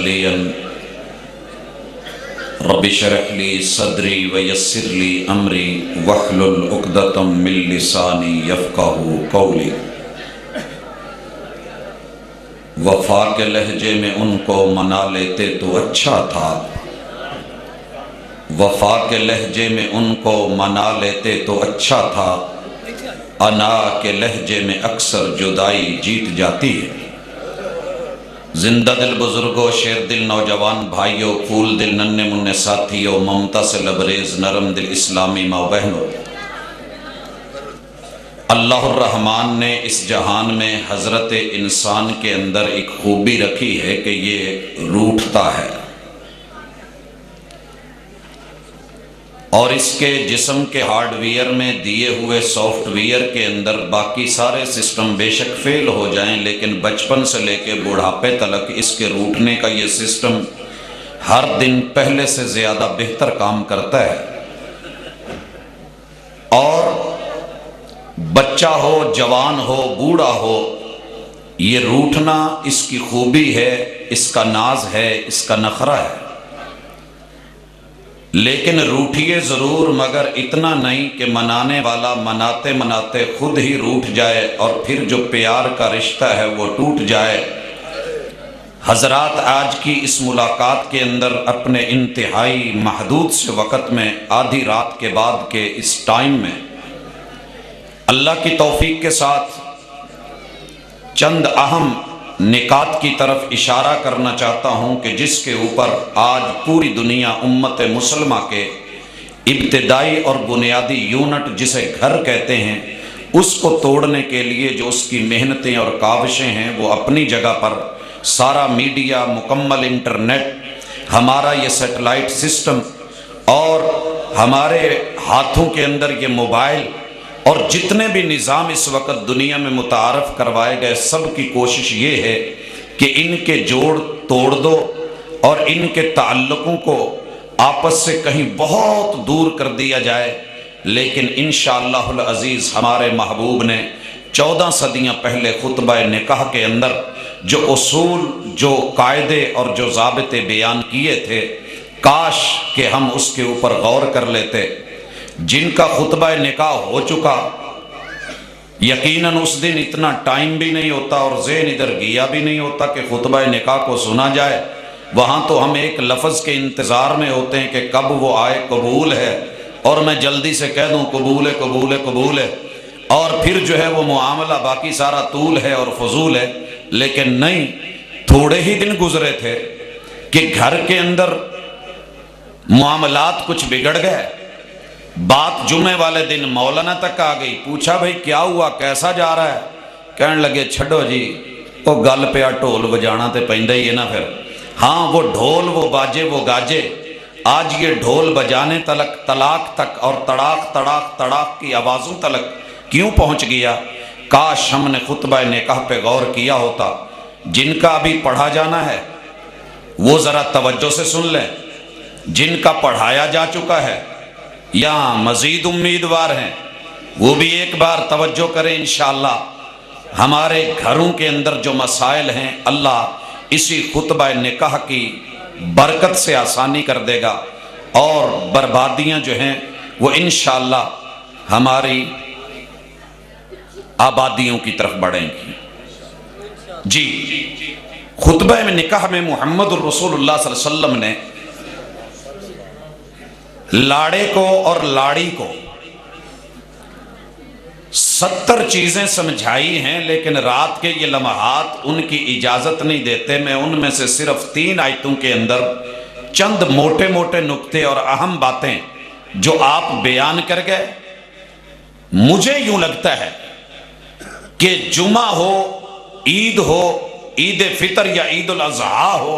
مصليا رب اشرح لي صدري ويسر لي أمري واحلل عقدة من لساني يفقهوا قولي۔ وفا کے لہجے میں ان کو منا لیتے تو اچھا تھا، وفا کے لہجے میں ان کو منا لیتے تو اچھا تھا، انا کے لہجے میں اکثر جدائی جیت جاتی ہے۔ زندہ دل بزرگوں، شیر دل نوجوان بھائیوں، پھول دل ننھے منھے ساتھیوں، ممتا سے لبریز نرم دل اسلامی ماں بہنوں، اللہ الرحمن نے اس جہان میں حضرت انسان کے اندر ایک خوبی رکھی ہے کہ یہ روٹھتا ہے، اور اس کے جسم کے ہارڈ ویئر میں دیے ہوئے سافٹ ویئر کے اندر باقی سارے سسٹم بے شک فیل ہو جائیں، لیکن بچپن سے لے کے بڑھاپے تلک اس کے روٹنے کا یہ سسٹم ہر دن پہلے سے زیادہ بہتر کام کرتا ہے۔ اور بچہ ہو، جوان ہو، بوڑھا ہو، یہ روٹنا اس کی خوبی ہے، اس کا ناز ہے، اس کا نخرہ ہے۔ لیکن روٹھیے ضرور، مگر اتنا نہیں کہ منانے والا مناتے مناتے خود ہی روٹھ جائے اور پھر جو پیار کا رشتہ ہے وہ ٹوٹ جائے۔ حضرات، آج کی اس ملاقات کے اندر اپنے انتہائی محدود سے وقت میں، آدھی رات کے بعد کے اس ٹائم میں، اللہ کی توفیق کے ساتھ چند اہم نکات کی طرف اشارہ کرنا چاہتا ہوں کہ جس کے اوپر آج پوری دنیا امت مسلمہ کے ابتدائی اور بنیادی یونٹ جسے گھر کہتے ہیں، اس کو توڑنے کے لیے جو اس کی محنتیں اور کاوشیں ہیں وہ اپنی جگہ پر، سارا میڈیا، مکمل انٹرنیٹ، ہمارا یہ سیٹلائٹ سسٹم اور ہمارے ہاتھوں کے اندر یہ موبائل اور جتنے بھی نظام اس وقت دنیا میں متعارف کروائے گئے، سب کی کوشش یہ ہے کہ ان کے جوڑ توڑ دو اور ان کے تعلقوں کو آپس سے کہیں بہت دور کر دیا جائے۔ لیکن انشاءاللہ العزیز ہمارے محبوب نے 14 صدیاں پہلے خطبہ نکاح کے اندر جو اصول، جو قاعدے اور جو ضابطے بیان کیے تھے، کاش کہ ہم اس کے اوپر غور کر لیتے۔ جن کا خطبہ نکاح ہو چکا، یقیناً اس دن اتنا ٹائم بھی نہیں ہوتا اور ذہن ادھر گیا بھی نہیں ہوتا کہ خطبہ نکاح کو سنا جائے۔ وہاں تو ہم ایک لفظ کے انتظار میں ہوتے ہیں کہ کب وہ آئے، قبول ہے، اور میں جلدی سے کہہ دوں قبول ہے، قبول ہے، قبول ہے، اور پھر جو ہے وہ معاملہ باقی سارا طول ہے اور فضول ہے۔ لیکن نہیں، تھوڑے ہی دن گزرے تھے کہ گھر کے اندر معاملات کچھ بگڑ گئے۔ بات جمعے والے دن مولانا تک آ گئی، پوچھا بھئی کیا ہوا، کیسا جا رہا ہے؟ کہنے لگے چھڈو جی، وہ گل پیا ڈھول بجانا تے پہندہ ہی ہے نا۔ پھر ہاں، وہ ڈھول، وہ باجے، وہ گاجے، آج یہ ڈھول بجانے تلک، طلاق تک اور تڑاق تڑاق تڑاق کی آوازوں تلک کیوں پہنچ گیا؟ کاش ہم نے خطبہ نکاح پہ غور کیا ہوتا۔ جن کا ابھی پڑھا جانا ہے وہ ذرا توجہ سے سن لیں، جن کا پڑھایا جا چکا ہے یا مزید امیدوار ہیں وہ بھی ایک بار توجہ کریں۔ انشاءاللہ ہمارے گھروں کے اندر جو مسائل ہیں، اللہ اسی خطبہ نکاح کی برکت سے آسانی کر دے گا، اور بربادیاں جو ہیں وہ انشاءاللہ ہماری آبادیوں کی طرف بڑھیں گی۔ جی، خطبہ نکاح میں محمد الرسول اللہ صلی اللہ علیہ وسلم نے لاڑے کو اور لاڑی کو 70 چیزیں سمجھائی ہیں، لیکن رات کے یہ لمحات ان کی اجازت نہیں دیتے۔ میں ان میں سے صرف 3 آیتوں کے اندر چند موٹے موٹے نکتے اور اہم باتیں جو آپ بیان کر گئے، مجھے یوں لگتا ہے کہ جمعہ ہو، عید ہو، عید فطر یا عید الاضحیٰ ہو،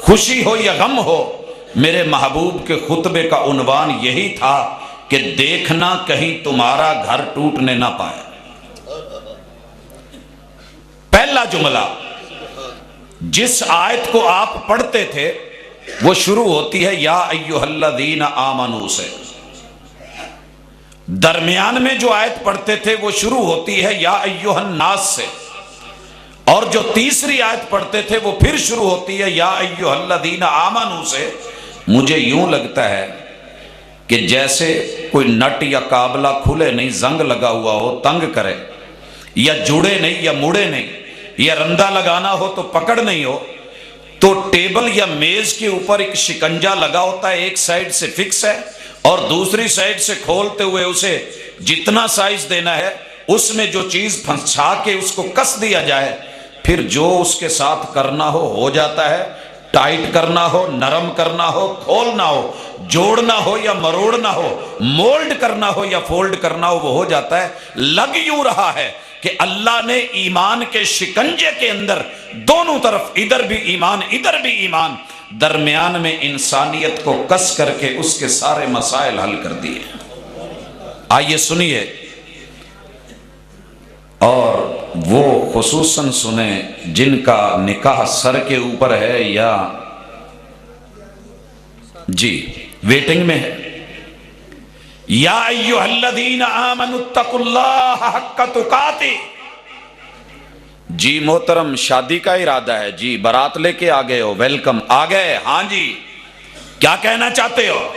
خوشی ہو یا غم ہو، میرے محبوب کے خطبے کا عنوان یہی تھا کہ دیکھنا کہیں تمہارا گھر ٹوٹنے نہ پائے۔ پہلا جملہ جس آیت کو آپ پڑھتے تھے وہ شروع ہوتی ہے یا ایھا الذین آمنوا سے، درمیان میں جو آیت پڑھتے تھے وہ شروع ہوتی ہے یا ایھا الناس سے، اور جو تیسری آیت پڑھتے تھے وہ پھر شروع ہوتی ہے یا ایھا الذین آمنوا سے۔ مجھے یوں لگتا ہے کہ جیسے کوئی نٹ یا قابلہ کھلے نہیں، زنگ لگا ہوا ہو تنگ کرے، یا جڑے نہیں یا مڑے نہیں، یا رندہ لگانا ہو تو پکڑ نہیں ہو، تو ٹیبل یا میز کے اوپر ایک شکنجا لگا ہوتا ہے، ایک سائیڈ سے فکس ہے اور دوسری سائیڈ سے کھولتے ہوئے اسے جتنا سائز دینا ہے اس میں جو چیز پھنسا کے اس کو کس دیا جائے، پھر جو اس کے ساتھ کرنا ہو جاتا ہے۔ ٹائٹ کرنا ہو، نرم کرنا ہو، کھولنا ہو، جوڑنا ہو یا مروڑنا ہو، مولڈ کرنا ہو یا فولڈ کرنا ہو، وہ ہو جاتا ہے۔ لگ یوں رہا ہے کہ اللہ نے ایمان کے شکنجے کے اندر دونوں طرف، ادھر بھی ایمان ادھر بھی ایمان، درمیان میں انسانیت کو کس کر کے اس کے سارے مسائل حل کر دیے۔ آئیے سنیے، اور وہ خصوصاً سنیں جن کا نکاح سر کے اوپر ہے یا جی ویٹنگ میں ہے۔ یا ایھا الذین آمنوا اتقوا اللہ حق تقاتہ۔ جی محترم، شادی کا ارادہ ہے، جی بارات لے کے آ گئے ہو، ویلکم، آ گئے، ہاں جی کیا کہنا چاہتے ہو؟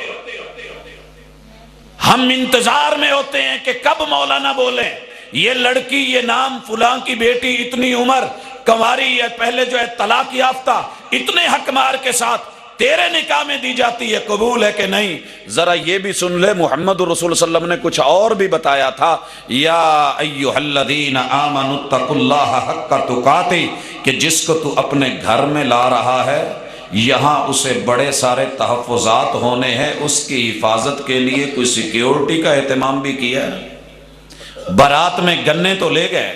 ہم انتظار میں ہوتے ہیں کہ کب مولانا بولیں یہ لڑکی، یہ نام فلاں کی بیٹی، اتنی عمر، کنواری ہے، پہلے جو ہے طلاق یافتہ، اتنے حق مار کے ساتھ تیرے نکاح میں دی جاتی ہے، قبول ہے کہ نہیں؟ ذرا یہ بھی سن لے، محمد رسول صلی اللہ علیہ وسلم نے کچھ اور بھی بتایا تھا، یا ایھا الذین آمنوا اتقوا اللہ حق تقاتہ، کہ جس کو تو اپنے گھر میں لا رہا ہے یہاں اسے بڑے سارے تحفظات ہونے ہیں، اس کی حفاظت کے لیے کوئی سیکیورٹی کا اہتمام بھی کیا ہے۔ بارات میں گنے تو لے گئے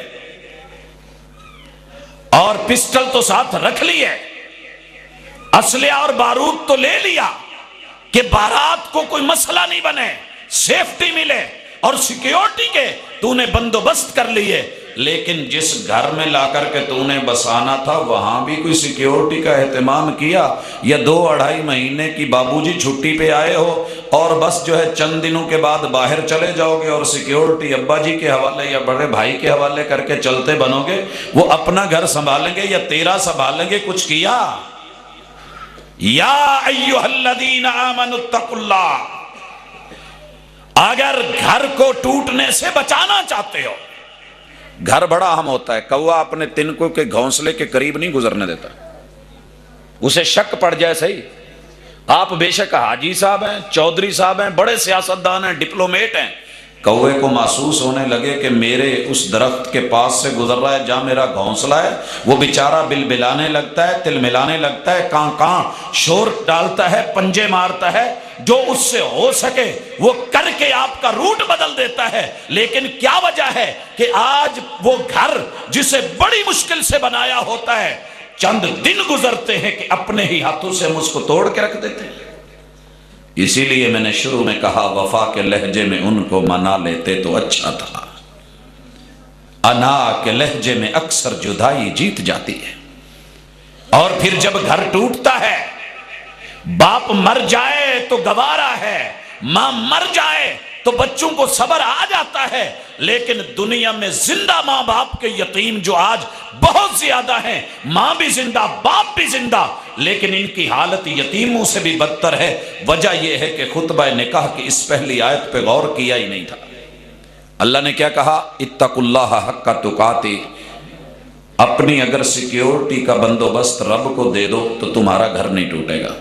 اور پسٹل تو ساتھ رکھ لیے، اسلحہ اور بارود تو لے لیا کہ بارات کو کوئی مسئلہ نہیں بنے، سیفٹی ملے اور سیکیورٹی کے تو نے بندوبست کر لیے، لیکن جس گھر میں لا کر کے تو نے بسانا تھا وہاں بھی کوئی سیکیورٹی کا اہتمام کیا؟ یا 2-2.5 مہینے کی بابو جی چھٹی پہ آئے ہو اور بس جو ہے چند دنوں کے بعد باہر چلے جاؤ گے اور سیکیورٹی ابا جی کے حوالے یا بڑے بھائی کے حوالے کر کے چلتے بنو گے؟ وہ اپنا گھر سنبھالیں گے یا تیرا سنبھالیں گے؟ کچھ کیا؟ یا ایھا الذین آمنوا اتقوا اللہ، اگر گھر کو ٹوٹنے سے بچانا چاہتے ہو، گھر بڑا اہم ہوتا ہے، کوا اپنے تنکوں کے گھونسلے کے قریب نہیں گزرنے دیتا، اسے شک پڑ جائے صحیح۔ آپ بے شک حاجی صاحب ہیں، چودھری صاحب ہیں، بڑے سیاستدان ہیں، ڈپلومیٹ ہیں، کوے کو محسوس ہونے لگے کہ میرے اس درخت کے پاس سے گزر رہا ہے جہاں میرا گھونسلہ ہے، وہ بیچارہ بل بلانے لگتا ہے، تل ملانے لگتا ہے، کاں کاں شور ڈالتا ہے، پنجے مارتا ہے، جو اس سے ہو سکے وہ کر کے آپ کا روٹ بدل دیتا ہے۔ لیکن کیا وجہ ہے کہ آج وہ گھر جسے بڑی مشکل سے بنایا ہوتا ہے، چند دن گزرتے ہیں کہ اپنے ہی ہاتھوں سے ہم اس کو توڑ کے رکھ دیتے ہیں۔ اسی لیے میں نے شروع میں کہا وفا کے لہجے میں ان کو منا لیتے تو اچھا تھا، انا کے لہجے میں اکثر جدائی جیت جاتی ہے۔ اور پھر جب گھر ٹوٹتا ہے، باپ مر جائے تو گوارا ہے، ماں مر جائے تو بچوں کو صبر آ جاتا ہے، لیکن دنیا میں زندہ ماں باپ کے یتیم جو آج بہت زیادہ ہیں، ماں بھی زندہ باپ بھی زندہ، لیکن ان کی حالت یتیموں سے بھی بدتر ہے۔ وجہ یہ ہے کہ خطبہ نکاح کی اس پہلی آیت پہ غور کیا ہی نہیں تھا۔ اللہ نے کیا کہا؟ اتقوا اللہ حق تقاتہ، اپنی اگر سیکیورٹی کا بندوبست رب کو دے دو تو تمہارا گھر نہیں ٹوٹے گا۔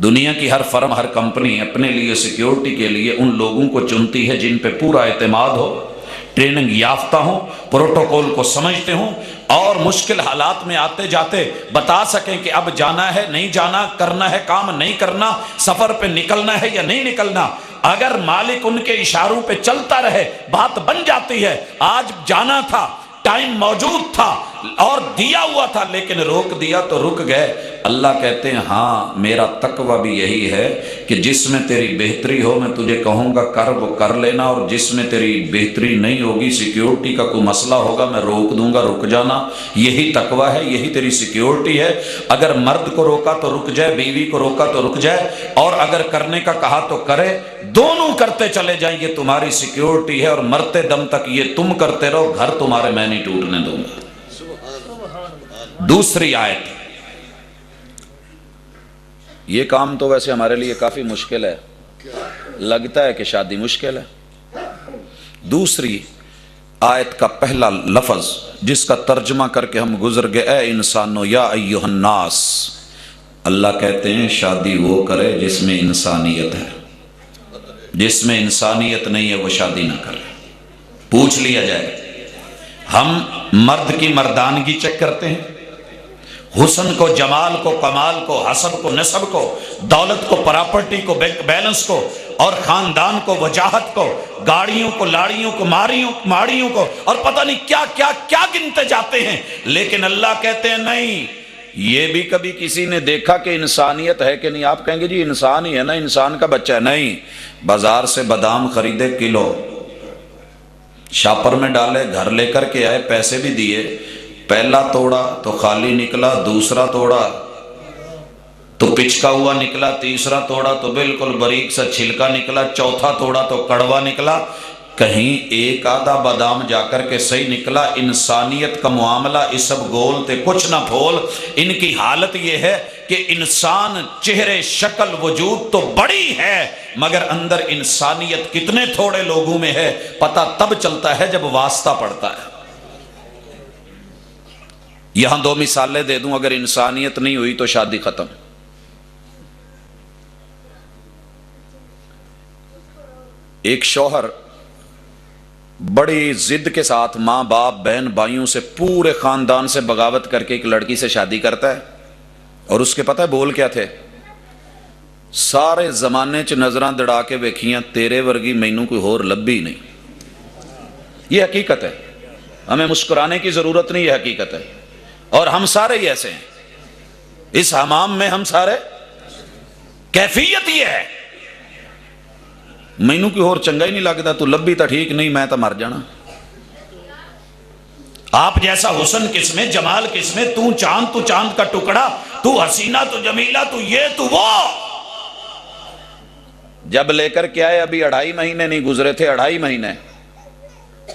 دنیا کی ہر فرم، ہر کمپنی اپنے لیے سیکیورٹی کے لیے ان لوگوں کو چنتی ہے جن پہ پورا اعتماد ہو، ٹریننگ یافتہ ہوں، پروٹوکول کو سمجھتے ہوں، اور مشکل حالات میں آتے جاتے بتا سکیں کہ اب جانا ہے نہیں جانا، کرنا ہے کام نہیں کرنا، سفر پہ نکلنا ہے یا نہیں نکلنا۔ اگر مالک ان کے اشاروں پہ چلتا رہے بات بن جاتی ہے۔ آج جانا تھا، ٹائم موجود تھا اور دیا ہوا تھا، لیکن روک دیا تو رک گئے۔ اللہ کہتے ہیں ہاں میرا تقوی بھی یہی ہے کہ جس میں تیری بہتری ہو میں تجھے کہوں گا کر وہ کر لینا، اور جس میں تیری بہتری نہیں ہوگی، سیکیورٹی کا کوئی مسئلہ ہوگا، میں روک دوں گا، رک جانا۔ یہی تقوی ہے، یہی تیری سیکیورٹی ہے۔ اگر مرد کو روکا تو رک جائے، بیوی کو روکا تو رک جائے، اور اگر کرنے کا کہا تو کرے، دونوں کرتے چلے جائیں، یہ تمہاری سیکیورٹی ہے، اور مرتے دم تک یہ تم کرتے رہو، گھر تمہارے میں نہیں ٹوٹنے دوں گا۔ دوسری آیت، یہ کام تو ویسے ہمارے لیے کافی مشکل ہے، لگتا ہے کہ شادی مشکل ہے۔ دوسری آیت کا پہلا لفظ جس کا ترجمہ کر کے ہم گزر گئے، اے انسانو یا ایھا الناس، اللہ کہتے ہیں شادی وہ کرے جس میں انسانیت ہے، جس میں انسانیت نہیں ہے وہ شادی نہ کرے۔ پوچھ لیا جائے، ہم مرد کی مردانگی چیک کرتے ہیں، حسن کو، جمال کو، کمال کو، حسب کو، نسب کو، دولت کو، پراپرٹی کو، بینک بیلنس کو، اور خاندان کو، وجاہت کو، گاڑیوں کو، لاڑیوں کو، ماڑیوں کو، اور پتہ نہیں کیا کیا کیا گنتے جاتے ہیں۔ لیکن اللہ کہتے ہیں نہیں، یہ بھی کبھی کسی نے دیکھا کہ انسانیت ہے کہ نہیں؟ آپ کہیں گے جی انسان ہی ہے نا، انسان کا بچہ ہے۔ نہیں، بازار سے بادام خریدے کلو، شاپر میں ڈالے، گھر لے کر کے آئے، پیسے بھی دیے، پہلا توڑا تو خالی نکلا، دوسرا توڑا تو پچکا ہوا نکلا، تیسرا توڑا تو بالکل باریک سا چھلکا نکلا، چوتھا توڑا تو کڑوا نکلا، کہیں ایک آدھا بادام جا کر کے صحیح نکلا۔ انسانیت کا معاملہ اس سب گول تے کچھ نہ پھول۔ ان کی حالت یہ ہے کہ انسان چہرے، شکل، وجود تو بڑی ہے، مگر اندر انسانیت کتنے تھوڑے لوگوں میں ہے پتہ تب چلتا ہے جب واسطہ پڑتا ہے۔ یہاں دو مثالیں دے دوں، اگر انسانیت نہیں ہوئی تو شادی ختم۔ ایک شوہر بڑی ضد کے ساتھ ماں باپ بہن بھائیوں سے پورے خاندان سے بغاوت کر کے ایک لڑکی سے شادی کرتا ہے، اور اس کے پتہ ہے بول کیا تھے؟ سارے زمانے چ نظراں دڑا کے ویکھیاں، تیرے ورگی مینوں کوئی ہور لبھی نہیں۔ یہ حقیقت ہے، ہمیں مسکرانے کی ضرورت نہیں، یہ حقیقت ہے، اور ہم سارے ہی ایسے ہیں۔ اس حمام میں ہم سارے، کیفیت یہ ہے، مینوں کوئی اور چنگا ہی نہیں لگتا، تو لبھی تو ٹھیک نہیں، میں تو مر جانا۔ آپ جیسا حسن کس میں، جمال کس میں، تو چاند کا ٹکڑا، تو حسینہ، تو جمیلہ، تو یہ تو وہ۔ جب لے کر کے آئے، ابھی 2.5 مہینے نہیں گزرے تھے، 2.5 مہینے،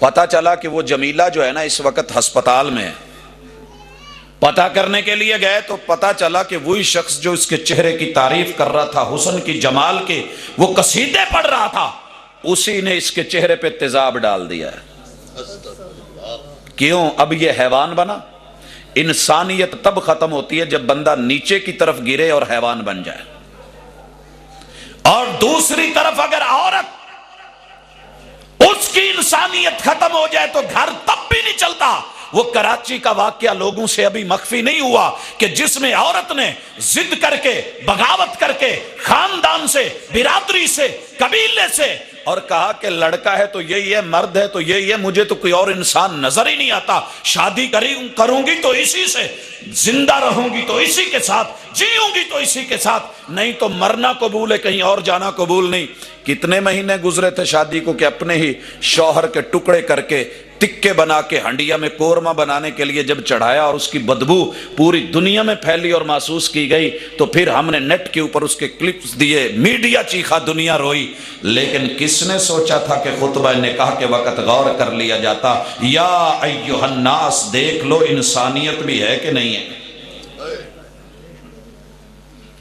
پتا چلا کہ وہ جمیلہ جو ہے نا اس وقت ہسپتال میں ہے۔ پتہ کرنے کے لیے گئے تو پتا چلا کہ وہی شخص جو اس کے چہرے کی تعریف کر رہا تھا، حسن کی، جمال کے وہ قصیدے پڑھ رہا تھا، اسی نے اس کے چہرے پہ تیزاب ڈال دیا ہے۔ کیوں؟ اب یہ حیوان بنا۔ انسانیت تب ختم ہوتی ہے جب بندہ نیچے کی طرف گرے اور حیوان بن جائے۔ اور دوسری طرف اگر عورت، اس کی انسانیت ختم ہو جائے تو گھر تب بھی نہیں چلتا۔ وہ کراچی کا واقعہ لوگوں سے ابھی مخفی نہیں ہوا کہ جس میں عورت نے ضد کر کے، بغاوت کر کے، خاندان سے، برادری سے، قبیلے سے، اور کہا کہ لڑکا ہے تو یہی ہے، مرد ہے تو یہی ہے، مجھے تو کوئی اور انسان نظر ہی نہیں آتا، شادی کروں گی تو اسی سے، زندہ رہوں گی تو اسی کے ساتھ، جیوں گی تو اسی کے ساتھ، نہیں تو مرنا قبول ہے، کہیں اور جانا قبول نہیں۔ کتنے مہینے گزرے تھے شادی کو کہ اپنے ہی شوہر کے ٹکڑے کر کے، تکے بنا کے، ہنڈیا میں قورمہ بنانے کے لیے جب چڑھایا اور اس کی بدبو پوری دنیا میں پھیلی اور محسوس کی گئی، تو پھر ہم نے نیٹ کے اوپر اس کے کلپس دیے، میڈیا چیخا، دنیا روئی۔ لیکن کس نے سوچا تھا کہ خطبہ نکاح کے وقت غور کر لیا جاتا، یا ایھا الناس، دیکھ لو انسانیت بھی ہے کہ نہیں ہے۔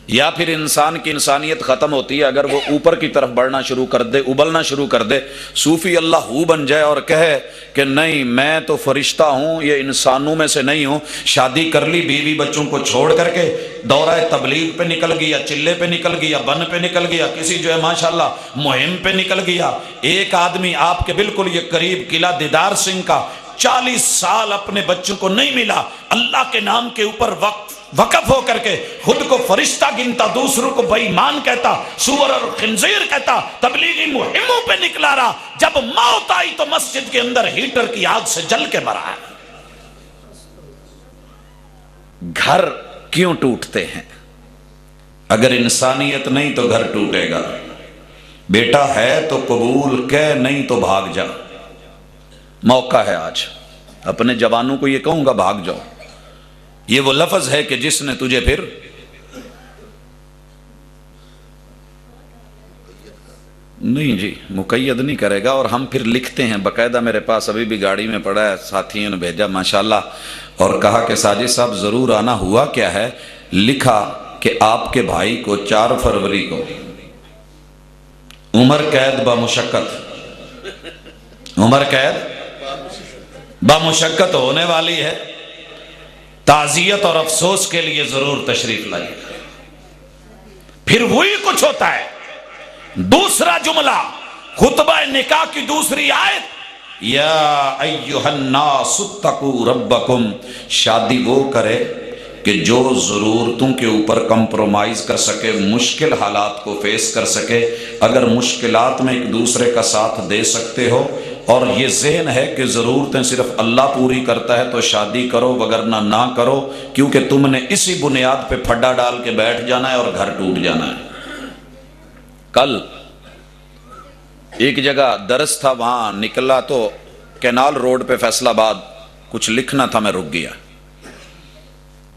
یا پھر انسان کی انسانیت ختم ہوتی ہے اگر وہ اوپر کی طرف بڑھنا شروع کر دے، ابلنا شروع کر دے، صوفی اللہ ہو بن جائے اور کہے کہ نہیں میں تو فرشتہ ہوں، یہ انسانوں میں سے نہیں ہوں۔ شادی کر لی، بیوی بچوں کو چھوڑ کر کے دورہ تبلیغ پہ نکل گیا، چلے پہ نکل گیا، بن پہ نکل گیا، کسی جو ہے ماشاءاللہ مہم پہ نکل گیا۔ ایک آدمی آپ کے بالکل یہ قریب قلعہ دیدار سنگھ کا 40 سال اپنے بچوں کو نہیں ملا، اللہ کے نام کے اوپر وقف ہو کر کے خود کو فرشتہ گنتا، دوسروں کو بے ایمان کہتا، سور اور خنزیر کہتا، تبلیغی مہموں پہ نکلا رہا، جب موت آئی تو مسجد کے اندر ہیٹر کی آگ سے جل کے مرا ہے۔ گھر کیوں ٹوٹتے ہیں؟ اگر انسانیت نہیں تو گھر ٹوٹے گا۔ بیٹا ہے تو قبول کہ، نہیں تو بھاگ جا۔ موقع ہے آج، اپنے جوانوں کو یہ کہوں گا بھاگ جاؤ۔ یہ وہ لفظ ہے کہ جس نے تجھے پھر نہیں جی مقید نہیں کرے گا۔ اور ہم پھر لکھتے ہیں باقاعدہ، میرے پاس ابھی بھی گاڑی میں پڑا ہے، ساتھیوں نے بھیجا، ماشاءاللہ اور کہا کہ ساجد صاحب ضرور آنا، ہوا کیا ہے؟ لکھا کہ آپ کے بھائی کو 4 فروری کو عمر قید بامشقت، عمر قید بامشقت ہونے والی ہے، تعزیت اور افسوس کے لیے ضرور تشریف لائیے۔ پھر وہی کچھ ہوتا ہے۔ دوسرا جملہ خطبہ نکاح کی دوسری آیت، یا ایھا الناس اتقوا ربکم، شادی وہ کرے کہ جو ضرورتوں کے اوپر کمپرومائز کر سکے، مشکل حالات کو فیس کر سکے۔ اگر مشکلات میں ایک دوسرے کا ساتھ دے سکتے ہو اور یہ ذہن ہے کہ ضرورتیں صرف اللہ پوری کرتا ہے تو شادی کرو، وگرنہ نہ کرو، کیونکہ تم نے اسی بنیاد پہ پھڈا ڈال کے بیٹھ جانا ہے اور گھر ٹوٹ جانا ہے۔ کل ایک جگہ درس تھا، وہاں نکلا تو کینال روڈ پہ فیصل آباد کچھ لکھنا تھا، میں رک گیا۔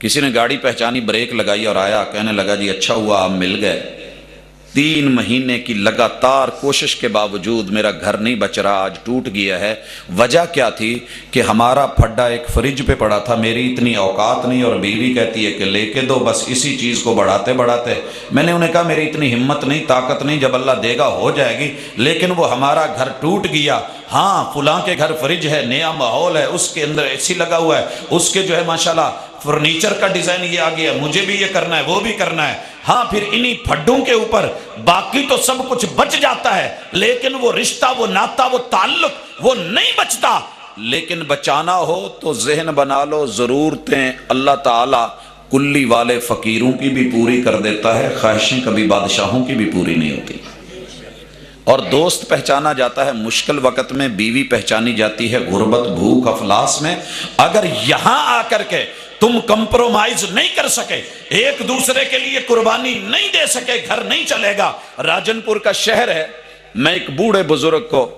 کسی نے گاڑی پہچانی، بریک لگائی اور آیا، کہنے لگا جی اچھا ہوا آپ مل گئے۔ 3 مہینے کی لگاتار کوشش کے باوجود میرا گھر نہیں بچ رہا، آج ٹوٹ گیا ہے۔ وجہ کیا تھی کہ ہمارا پھڈا ایک فریج پہ پڑا تھا، میری اتنی اوقات نہیں، اور بیوی کہتی ہے کہ لے کے دو، بس اسی چیز کو بڑھاتے بڑھاتے میں نے انہیں کہا میری اتنی ہمت نہیں، طاقت نہیں، جب اللہ دے گا ہو جائے گی، لیکن وہ ہمارا گھر ٹوٹ گیا۔ ہاں فلاں کے گھر فریج ہے، نیا ماحول ہے، اس کے اندر اے سی لگا ہوا ہے، اس کے جو ہے ماشاءاللہ فرنیچر کا ڈیزائن یہ آ گیا، مجھے بھی یہ کرنا ہے، وہ بھی کرنا ہے۔ ہاں پھر انہی پھڈوں کے اوپر باقی تو سب کچھ بچ جاتا ہے، لیکن وہ رشتہ، وہ ناتا، وہ تعلق وہ نہیں بچتا۔ لیکن بچانا ہو تو ذہن بنا لو، ضرورتیں اللہ تعالیٰ کلی والے فقیروں کی بھی پوری کر دیتا ہے، خواہشیں کبھی بادشاہوں کی بھی پوری نہیں ہوتی۔ اور دوست پہچانا جاتا ہے مشکل وقت میں، بیوی پہچانی جاتی ہے غربت، بھوک، افلاس میں۔ اگر یہاں آ کر کے تم کمپرومائز نہیں کر سکے، ایک دوسرے کے لیے قربانی نہیں دے سکے، گھر نہیں چلے گا۔ راجن پور کا شہر ہے، میں ایک بوڑھے بزرگ کو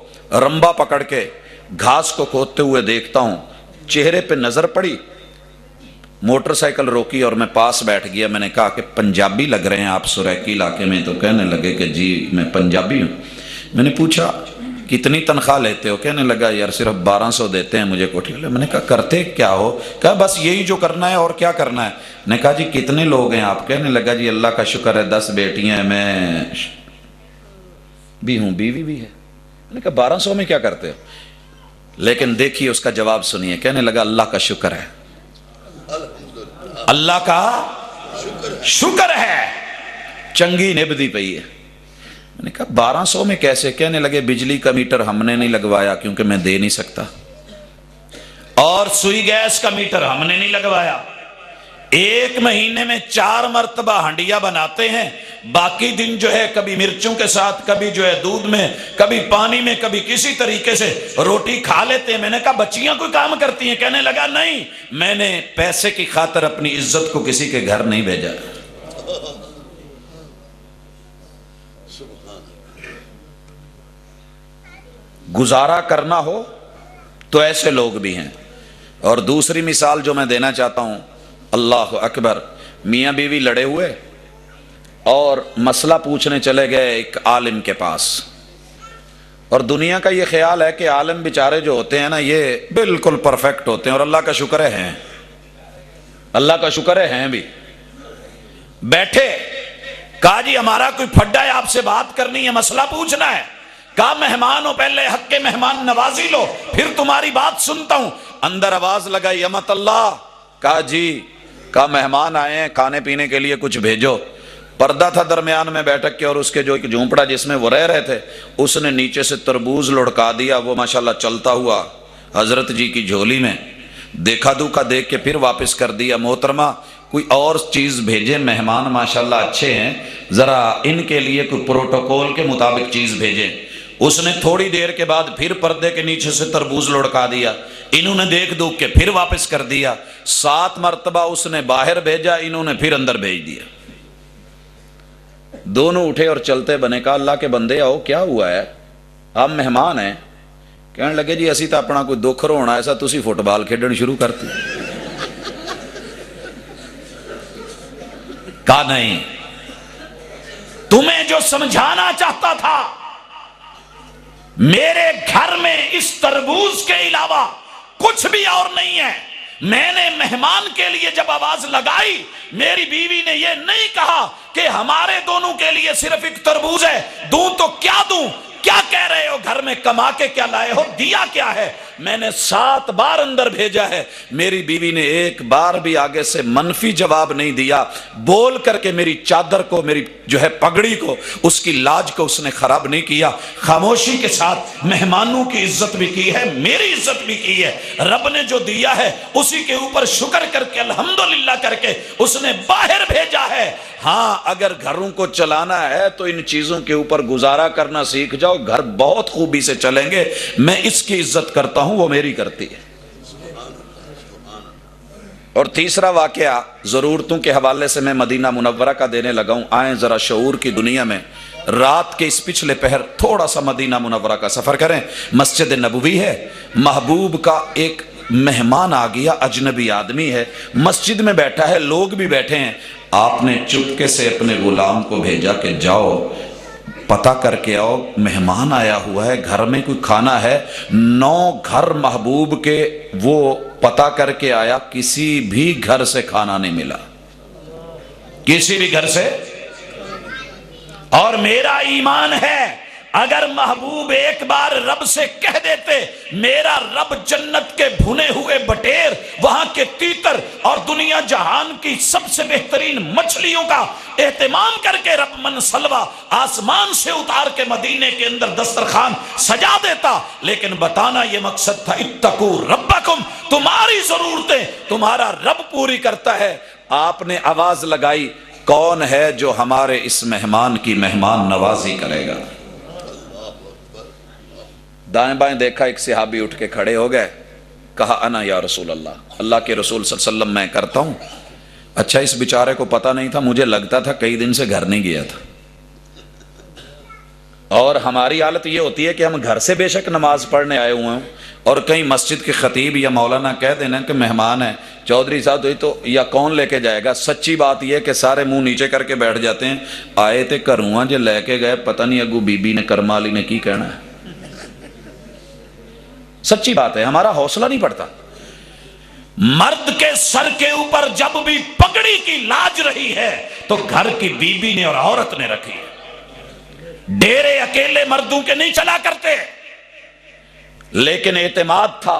رمبا پکڑ کے گھاس کو کھودتے ہوئے دیکھتا ہوں، چہرے پہ نظر پڑی، موٹر سائیکل روکی اور میں پاس بیٹھ گیا۔ میں نے کہا کہ پنجابی لگ رہے ہیں آپ سریکی علاقے میں، تو کہنے لگے کہ جی میں پنجابی ہوں۔ میں نے پوچھا کتنی تنخواہ لیتے ہو؟ کہنے لگا یار صرف 1200 دیتے ہیں مجھے کوٹھی والے۔ میں نے کہا کرتے کیا ہو؟ کہا بس یہی جو کرنا ہے، اور کیا کرنا ہے؟ میں نے کہا جی کتنے لوگ ہیں آپ؟ کہنے لگا جی اللہ کا شکر ہے 10 بیٹیاں ہیں، میں بھی ہوں، بیوی بھی ہے۔ میں نے کہا 1200 میں کیا کرتے ہو؟ لیکن دیکھیے اس کا جواب سنیے، کہنے لگا اللہ کا شکر ہے، اللہ کا شکر ہے، چنگی نبدی پئی ہے۔ میں نے کہا 1200 میں کیسے؟ کہنے لگے بجلی کا میٹر ہم نے نہیں لگوایا کیونکہ میں دے نہیں سکتا، اور سوئی گیس کا میٹر ہم نے نہیں لگوایا۔ 1 مہینے میں 4 مرتبہ ہنڈیا بناتے ہیں، باقی دن جو ہے کبھی مرچوں کے ساتھ، کبھی جو ہے دودھ میں، کبھی پانی میں، کبھی کسی طریقے سے روٹی کھا لیتے ہیں۔ میں نے کہا بچیاں کوئی کام کرتی ہیں؟ کہنے لگا نہیں، میں نے پیسے کی خاطر اپنی عزت کو کسی کے گھر نہیں بھیجا۔ گزارا کرنا ہو تو ایسے لوگ بھی ہیں۔ اور دوسری مثال جو میں دینا چاہتا ہوں، اللہ اکبر، میاں بیوی لڑے ہوئے اور مسئلہ پوچھنے چلے گئے ایک عالم کے پاس، اور دنیا کا یہ خیال ہے کہ عالم بیچارے جو ہوتے ہیں نا یہ بالکل پرفیکٹ ہوتے ہیں، اور اللہ کا شکر ہے ہیں، اللہ کا شکر ہے ہیں بھی۔ بیٹھے، کہا جی ہمارا کوئی پھڈا ہے، آپ سے بات کرنی ہے، مسئلہ پوچھنا ہے۔ کہا مہمان ہو، پہلے حق کے مہمان نوازی لو، پھر تمہاری بات سنتا ہوں۔ اندر آواز لگائی امت اللہ۔ کہا جی، کہا مہمان آئے ہیں، کھانے پینے کے لیے کچھ بھیجو۔ پردہ تھا درمیان میں بیٹھک کے، اور اس کے جو ایک جھونپڑا جس میں وہ رہ رہے تھے، اس نے نیچے سے تربوز لڑکا دیا، وہ ماشاءاللہ چلتا ہوا حضرت جی کی جھولی میں، دیکھا دوکھا دیکھ کے پھر واپس کر دیا۔ محترمہ کوئی اور چیز بھیجے، مہمان ماشاءاللہ اچھے ہیں، ذرا ان کے لیے کوئی پروٹوکول کے مطابق چیز بھیجیں۔ اس نے تھوڑی دیر کے بعد پھر پردے کے نیچے سے تربوز لڑکا دیا، انہوں نے دیکھ دوکھ کے پھر واپس کر دیا۔ 7 مرتبہ اس نے باہر بھیجا، انہوں نے پھر اندر بھیج دیا۔ دونوں اٹھے اور چلتے بنے۔ کہا اللہ کے بندے آؤ، کیا ہوا ہے؟ آپ مہمان ہیں؟ کہنے لگے جی اسی تو اپنا کوئی دکھ رونا ایسا تسی فٹ بال کھیڈن شروع کرتے۔ کہا نہیں، تمہیں جو سمجھانا چاہتا تھا، میرے گھر میں اس تربوز کے علاوہ کچھ بھی اور نہیں ہے، میں نے مہمان کے لیے جب آواز لگائی، میری بیوی نے یہ نہیں کہا کہ ہمارے دونوں کے لیے صرف ایک تربوز ہے، دوں تو کیا دوں، کیا کہہ رہے ہو، گھر میں کما کے کیا لائے ہو، دیا کیا ہے؟ میں نے 7 بار اندر بھیجا ہے، میری بیوی نے ایک بار بھی آگے سے منفی جواب نہیں دیا، بول کر کے میری چادر کو، میری جو ہے پگڑی کو، اس کی لاج کو اس نے خراب نہیں کیا، خاموشی کے ساتھ مہمانوں کی عزت بھی کی ہے، میری عزت بھی کی ہے، رب نے جو دیا ہے اسی کے اوپر شکر کر کے الحمدللہ کر کے اس نے باہر بھیجا ہے۔ ہاں اگر گھروں کو چلانا ہے تو ان چیزوں کے اوپر گزارا کرنا سیکھ جاؤ، گھر بہت خوبی سے چلیں گے۔ میں اس کی عزت کرتا ہوں، وہ میری کرتی ہے۔ اور تیسرا واقعہ ضرورتوں کے حوالے سے میں مدینہ منورہ کا دینے لگا ہوں۔ آئیں ذرا شعور کی دنیا میں رات کے اس پچھلے پہر تھوڑا سا مدینہ منورہ کا سفر کریں۔ مسجد نبوی ہے، محبوب کا ایک مہمان آ گیا، اجنبی آدمی ہے، مسجد میں بیٹھا ہے، لوگ بھی بیٹھے ہیں۔ آپ نے چپکے سے اپنے غلام کو بھیجا کہ جاؤ پتہ کر کے آؤ، مہمان آیا ہوا ہے، گھر میں کوئی کھانا ہے۔ 9 گھر محبوب کے وہ پتہ کر کے آیا، کسی بھی گھر سے کھانا نہیں ملا، کسی بھی گھر سے۔ اور میرا ایمان ہے اگر محبوب ایک بار رب سے کہہ دیتے میرا رب جنت کے بھنے ہوئے بٹیر، وہاں کے تیتر اور دنیا جہان کی سب سے بہترین مچھلیوں کا اہتمام کر کے رب من سلوا آسمان سے اتار کے مدینے کے اندر دسترخوان سجا دیتا، لیکن بتانا یہ مقصد تھا اتقو ربکم، تمہاری ضرورتیں تمہارا رب پوری کرتا ہے۔ آپ نے آواز لگائی، کون ہے جو ہمارے اس مہمان کی مہمان نوازی کرے گا؟ دائیں بائیں دیکھا، ایک صحابی اٹھ کے کھڑے ہو گئے، کہا انا یا رسول اللہ، اللہ کے رسول صلی اللہ علیہ وسلم میں کرتا ہوں۔ اچھا اس بیچارے کو پتہ نہیں تھا، مجھے لگتا تھا کئی دن سے گھر نہیں گیا تھا۔ اور ہماری حالت یہ ہوتی ہے کہ ہم گھر سے بے شک نماز پڑھنے آئے ہوئے ہوں اور کہیں مسجد کے خطیب یا مولانا کہہ دینا کہ مہمان ہے، چودھری صاحب تو یا کون لے کے جائے گا۔ سچی بات یہ کہ سارے منہ نیچے کر کے بیٹھ جاتے ہیں، آئے تھے کروں جو لے کے گئے، پتہ نہیں اگو بی بی نے کرما علی نے کی کہنا ہے۔ سچی بات ہے، ہمارا حوصلہ نہیں پڑتا۔ مرد کے سر کے اوپر جب بھی پگڑی کی لاج رہی ہے تو گھر کی بی بی نے اور عورت نے رکھی ہے۔ ڈیرے اکیلے مردوں کے نہیں چلا کرتے، لیکن اعتماد تھا،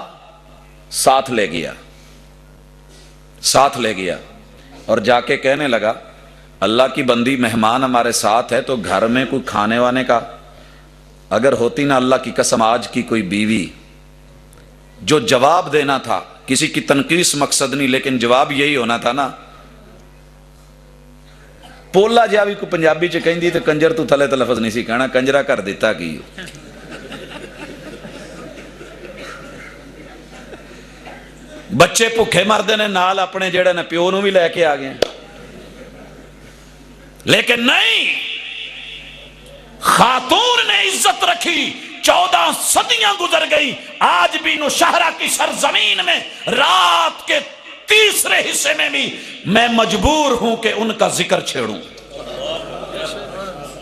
ساتھ لے گیا، ساتھ لے گیا اور جا کے کہنے لگا اللہ کی بندی مہمان ہمارے ساتھ ہے تو گھر میں کوئی کھانے وانے کا اگر ہوتی نا، اللہ کی قسم آج کی کوئی بیوی جو جواب دینا تھا، کسی کی تنقیص مقصد نہیں لیکن جواب یہی ہونا تھا نا، پولا جا بھی کو پنجابی چ کہندی تے کنجر تو تھلے تے لفظ نہیں سی کہنا، کنجرا کر دیتا کی۔ بچے بھوکے مردے نے نال اپنے جڑے نے پیو نو بھی لے کے آ گئے، لیکن نہیں، خاتون نے عزت رکھی۔ 14 صدیاں گزر گئی، آج بھی نوشہرہ کی سرزمین میں رات کے تیسرے حصے میں بھی میں مجبور ہوں کہ ان کا ذکر چھیڑوں۔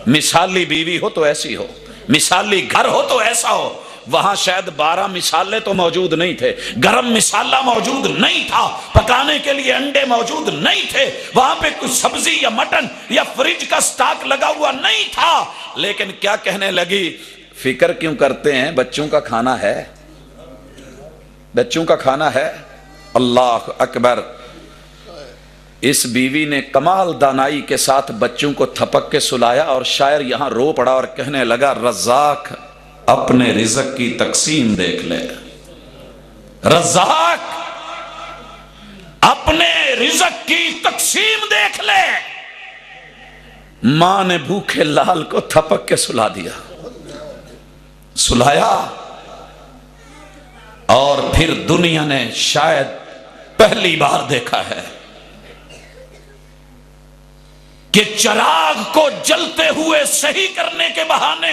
مثالی بیوی ہو تو ایسی ہو، مثالی گھر ہو تو ایسا ہو۔ وہاں شاید 12 مثالے تو موجود نہیں تھے، گرم مثالہ موجود نہیں تھا، پکانے کے لیے انڈے موجود نہیں تھے، وہاں پہ کوئی سبزی یا مٹن یا فریج کا سٹاک لگا ہوا نہیں تھا، لیکن کیا کہنے لگی، فکر کیوں کرتے ہیں، بچوں کا کھانا ہے، بچوں کا کھانا ہے۔ اللہ اکبر۔ اس بیوی نے کمال دانائی کے ساتھ بچوں کو تھپک کے سلایا اور شاعر یہاں رو پڑا اور کہنے لگا رزاق اپنے رزق کی تقسیم دیکھ لے، رزاق اپنے رزق کی تقسیم دیکھ لے۔ ماں نے بھوکے لال کو تھپک کے سلا دیا، سلایا، اور پھر دنیا نے شاید پہلی بار دیکھا ہے کہ چراغ کو جلتے ہوئے صحیح کرنے کے بہانے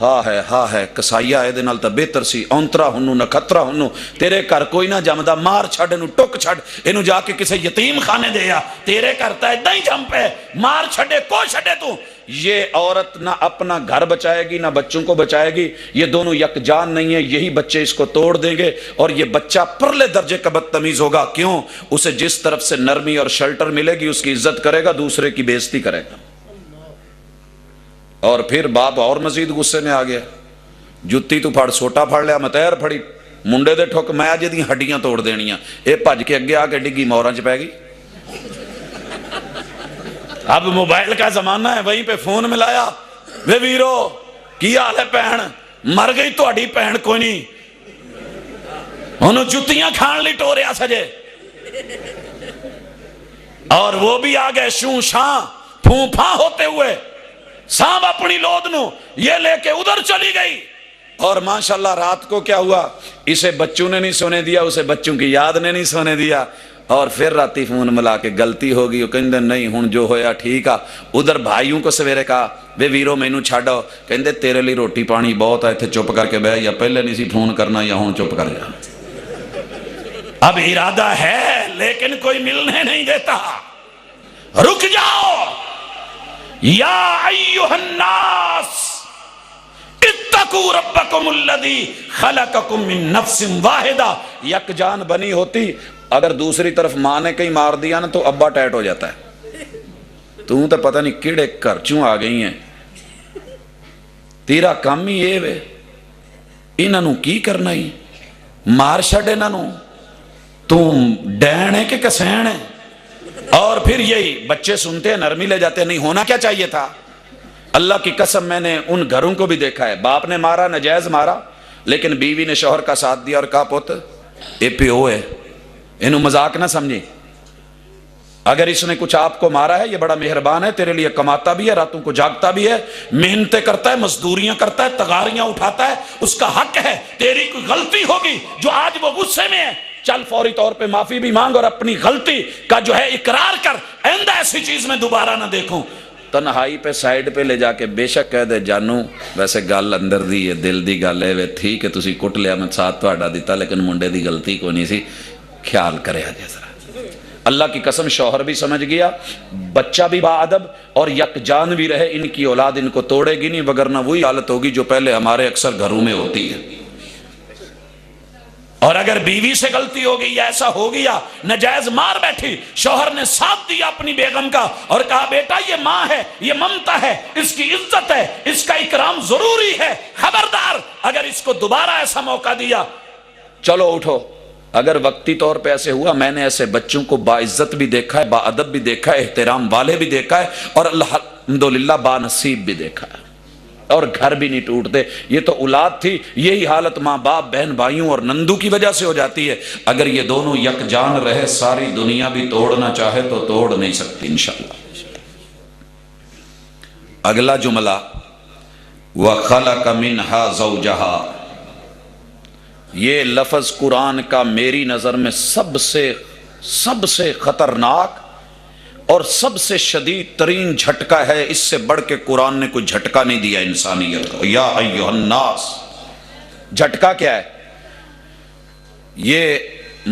ہا ہے کسائیا ਇਹਦੇ ਨਾਲ ਤਾਂ ਬਿਹਤਰ ਸੀ, ਔਂਤਰਾ ਹੁੰਨੂ ਨਖਤਰਾ ਹੁੰਨੂ, ਤੇਰੇ ਘਰ ਕੋਈ ਨਾ ਜੰਮਦਾ, ਮਾਰ ਛੱਡ ਇਹਨੂੰ, ਟੁੱਕ ਛੱਡ ਇਹਨੂੰ, ਜਾ ਕੇ ਕਿਸੇ ਯਤੀਮ ਖਾਨੇ ਦੇ ਆ, ਤੇਰੇ ਘਰ ਤਾਂ ਇਦਾਂ ਹੀ ਜੰਮ ਪਏ, ਮਾਰ ਛੱਡੇ ਕੋ ਛੱਡੇ ਤੂੰ। یہ عورت نہ اپنا گھر بچائے گی نہ بچوں کو بچائے گی، یہ دونوں یکجان نہیں ہیں، یہی بچے اس کو توڑ دیں گے، اور یہ بچہ پرلے درجے کا بدتمیز ہوگا۔ کیوں؟ اسے جس طرف سے نرمی اور شیلٹر ملے گی اس کی عزت کرے گا، دوسرے کی بے عزتی کرے گا۔ اور پھر باپ اور مزید غصے میں آ گیا، جتی تو پھڑ سوٹا پھڑ لیا، متیر پھڑی منڈے دے ٹھوک، میں اج دی ہڈیاں توڑ دینیاں، اے بھج کے اگے آ کے ڈگی موراں چ پے گئی۔ اب موبائل کا زمانہ ہے، وہیں پہ فون ملایا، وے ویرو کی حال ہے بہن، مر گئی تہاڈی بہن کوئی نہیں، انہوں جتیاں کھان لی ٹوریا سجے، اور وہ بھی آ گئے شوں شاں پھوں پھاں ہوتے ہوئے، سانپ اپنی لود نو یہ لے کے ادھر چلی گئی۔ اور ماشاءاللہ رات کو کیا ہوا، اسے بچوں نے نہیں سونے دیا، اسے بچوں کی یاد نے نہیں سونے دیا، اور پھر راتی فون ملا کے غلطی ہوگی، وہ کہندے نہیں ہن جو ہویا ٹھیک آ۔ ادھر بھائیوں کو سویرے کہا وے ویرو مینوں چھڈو، کہندے تیرے لیے روٹی پانی بہت ہے، ایتھے چپ کر کے بیٹھ، یا پہلے نہیں سی فون کرنا یا ہن چپ کر جا۔ اب ارادہ ہے لیکن کوئی ملنے نہیں دیتا، رک جاؤ۔ یا ایھا الناس اتقوا ربکم الذی خلقکم من نفس واحدہ، یک جان بنی ہوتی، اگر دوسری طرف ماں نے کہیں مار دیا نا تو ابا ٹیٹ ہو جاتا ہے، تو پتہ نہیں کیڑے کرچوں آ گئی ہیں، تیرا کام ہی یہ وے، انہوں کی کرنا ہی، مار چھڑ انہوں، تم ڈین ہے کہ کسین ہے۔ اور پھر یہی بچے سنتے ہیں نرمی لے جاتے ہیں، نہیں ہونا کیا چاہیے تھا۔ اللہ کی قسم میں نے ان گھروں کو بھی دیکھا ہے، باپ نے مارا نجائز مارا، لیکن بیوی نے شوہر کا ساتھ دیا اور کہا پوت اے پیو ہے، انہوں مذاق نہ سمجھیں، اگر اس نے کچھ آپ کو مارا ہے یہ بڑا مہربان ہے، تیرے لیے کماتا بھی ہے، راتوں کو جاگتا بھی ہے، محنتیں کرتا ہے، مزدوریاں کرتا ہے، تغاریاں اٹھاتا ہے، اس کا حق ہے، تیری کوئی غلطی ہوگی جو آج وہ غصے میں ہے، چل فوری طور پہ معافی بھی مانگ اور اپنی غلطی کا جو ہے اقرار کر، آئندہ ایسی چیز میں دوبارہ نہ دیکھوں۔ تنہائی پہ سائیڈ پہ لے جا کے بے شک کہہ دے جانو ویسے گل اندر دی ہے، دل دی گل ہے، تھی کہ تسی کٹ لیا میں ساتھ تہاڈا دیتا، لیکن منڈے دی غلطی کو نہیں سی، خیال کرے آجے ذرا۔ اللہ کی قسم شوہر بھی سمجھ گیا، بچہ بھی باادب اور یک جان بھی رہے، ان کی اولاد ان کو توڑے گی نہیں، وگرنہ وہی حالت ہوگی جو پہلے ہمارے اکثر گھروں میں ہوتی ہے۔ اور اگر بیوی سے غلطی ہو گئی یا ایسا ہو گیا نجائز مار بیٹھی، شوہر نے ساتھ دیا اپنی بیگم کا اور کہا بیٹا یہ ماں ہے، یہ ممتا ہے، اس کی عزت ہے، اس کا اکرام ضروری ہے، خبردار اگر اس کو دوبارہ ایسا موقع دیا چلو اٹھو۔ اگر وقتی طور پہ ایسے ہوا، میں نے ایسے بچوں کو باعزت بھی دیکھا ہے، با ادب بھی دیکھا ہے، احترام والے بھی دیکھا ہے، اور الحمدللہ با نصیب بھی دیکھا ہے، اور گھر بھی نہیں ٹوٹتے۔ یہ تو اولاد تھی، یہی حالت ماں باپ بہن بھائیوں اور نندو کی وجہ سے ہو جاتی ہے۔ اگر یہ دونوں یک جان رہے، ساری دنیا بھی توڑنا چاہے تو توڑ نہیں سکتی انشاءاللہ۔ اگلا جملہ وَخَلَقَ مِنْهَا زَوْجَهَا، یہ لفظ قرآن کا میری نظر میں سب سے خطرناک اور سب سے شدید ترین جھٹکا ہے، اس سے بڑھ کے قرآن نے کوئی جھٹکا نہیں دیا انسانیت کو۔ یا ایھا الناس، جھٹکا کیا ہے؟ یہ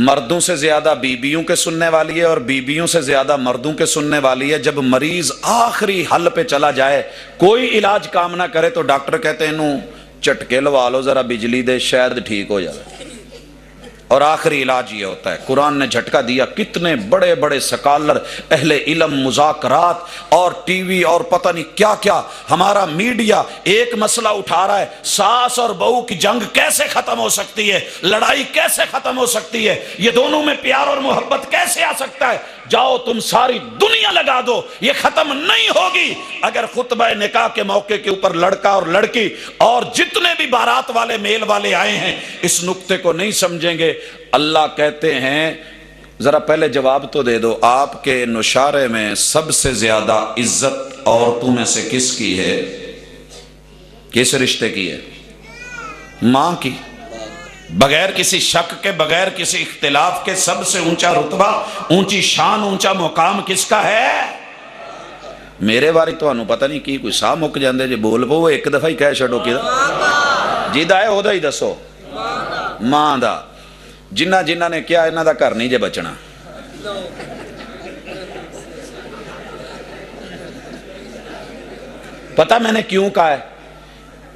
مردوں سے زیادہ بیویوں کے سننے والی ہے اور بیویوں سے زیادہ مردوں کے سننے والی ہے۔ جب مریض آخری حل پہ چلا جائے، کوئی علاج کام نہ کرے تو ڈاکٹر کہتے ہیں انہوں چٹکے لوا لو ذرا بجلی دے شاید ٹھیک ہو جائے، اور آخری علاج یہ ہوتا ہے۔ قرآن نے جھٹکا دیا، کتنے بڑے بڑے سکالر، اہل علم، مذاکرات اور ٹی وی اور پتہ نہیں کیا کیا، ہمارا میڈیا ایک مسئلہ اٹھا رہا ہے، ساس اور بہو کی جنگ کیسے ختم ہو سکتی ہے، لڑائی کیسے ختم ہو سکتی ہے، یہ دونوں میں پیار اور محبت کیسے آ سکتا ہے۔ جاؤ تم ساری دنیا لگا دو، یہ ختم نہیں ہوگی اگر خطبہ نکاح کے موقع کے اوپر لڑکا اور لڑکی اور جتنے بھی بارات والے میل والے آئے ہیں اس نقطے کو نہیں سمجھیں گے۔ اللہ کہتے ہیں، ذرا پہلے جواب تو دے دو، آپ کے نشارے میں سب سے زیادہ عزت عورتوں میں سے کس کی ہے؟ کس رشتے کی ہے؟ ماں کی۔ بغیر کسی شک کے، بغیر کسی اختلاف کے سب سے اونچا رتبہ، اونچی شان، اونچا مقام کس کا ہے؟ میرے بارے تمہیں پتہ نہیں کی کوئی ساہ مک جاندے جے بول پو ایک دفعہ ہی کہہ چھڑو کہ جیدہ ہے ہودا ہی دسو ماں دا جنہ نے کیا انہاں دا گھر نہیں جے بچنا پتہ میں نے کیوں کہا ہے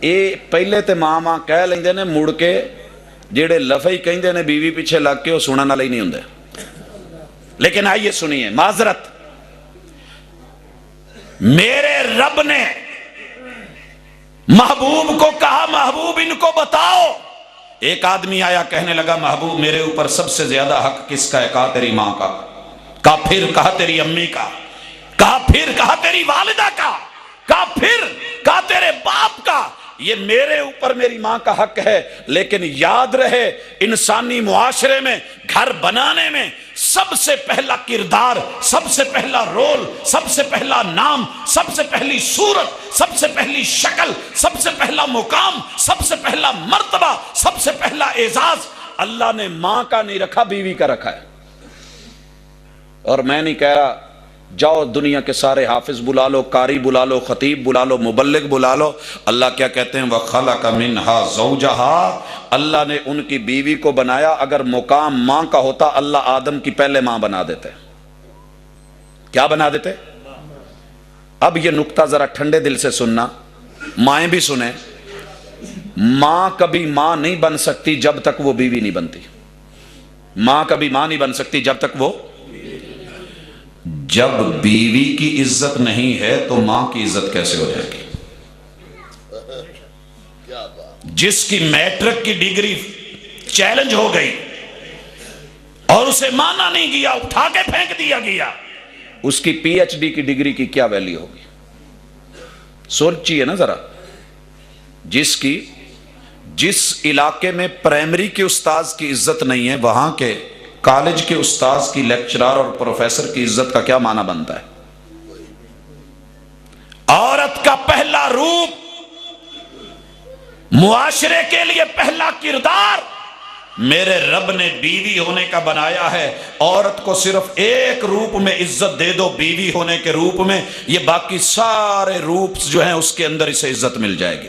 اے پہلے تے ماں کہہ لیندے نے مڑ کے جیڑے لفظ کہندے نے بیوی پیچھے لگ کے وہ سنن والے ہی نہیں ہوندے لیکن آئیے سنیے معذرت میرے رب نے محبوب کو کہا محبوب ان کو بتاؤ ایک آدمی آیا کہنے لگا محبوب میرے اوپر سب سے زیادہ حق کس کا ہے کہا تیری ماں کا کہا پھر کہا تیری امی کا کہا پھر کہا تیری والدہ کا کہا پھر کہا تیرے باپ کا یہ میرے اوپر میری ماں کا حق ہے لیکن یاد رہے انسانی معاشرے میں گھر بنانے میں سب سے پہلا کردار سب سے پہلا رول سب سے پہلا نام سب سے پہلی صورت سب سے پہلی شکل سب سے پہلا مقام سب سے پہلا مرتبہ سب سے پہلا اعزاز اللہ نے ماں کا نہیں رکھا بیوی کا رکھا ہے اور میں نہیں کہہ رہا جاؤ دنیا کے سارے حافظ بلا لو قاری بلا لو خطیب بلا لو مبلغ بلا لو اللہ کیا کہتے ہیں وَخَلَقَ مِنْهَا زَوْجَهَا اللہ نے ان کی بیوی کو بنایا اگر مقام ماں کا ہوتا اللہ آدم کی پہلے ماں بنا دیتے کیا بنا دیتے اب یہ نکتہ ذرا ٹھنڈے دل سے سننا مائیں بھی سنیں ماں کبھی ماں نہیں بن سکتی جب تک وہ بیوی نہیں بنتی ماں کبھی ماں نہیں بن سکتی جب تک وہ جب بیوی کی عزت نہیں ہے تو ماں کی عزت کیسے ہو جائے گی جس کی میٹرک کی ڈگری چیلنج ہو گئی اور اسے مانا نہیں گیا اٹھا کے پھینک دیا گیا اس کی پی ایچ ڈی کی ڈگری کی کیا ویلیو ہوگی سوچئے نا ذرا جس علاقے میں پرائمری کے استاذ کی عزت نہیں ہے وہاں کے کالج کے استاذ کی لیکچرار اور پروفیسر کی عزت کا کیا معنی بنتا ہے عورت کا پہلا روپ معاشرے کے لیے پہلا کردار میرے رب نے بیوی ہونے کا بنایا ہے عورت کو صرف ایک روپ میں عزت دے دو بیوی ہونے کے روپ میں یہ باقی سارے روپ جو ہیں اس کے اندر اسے عزت مل جائے گی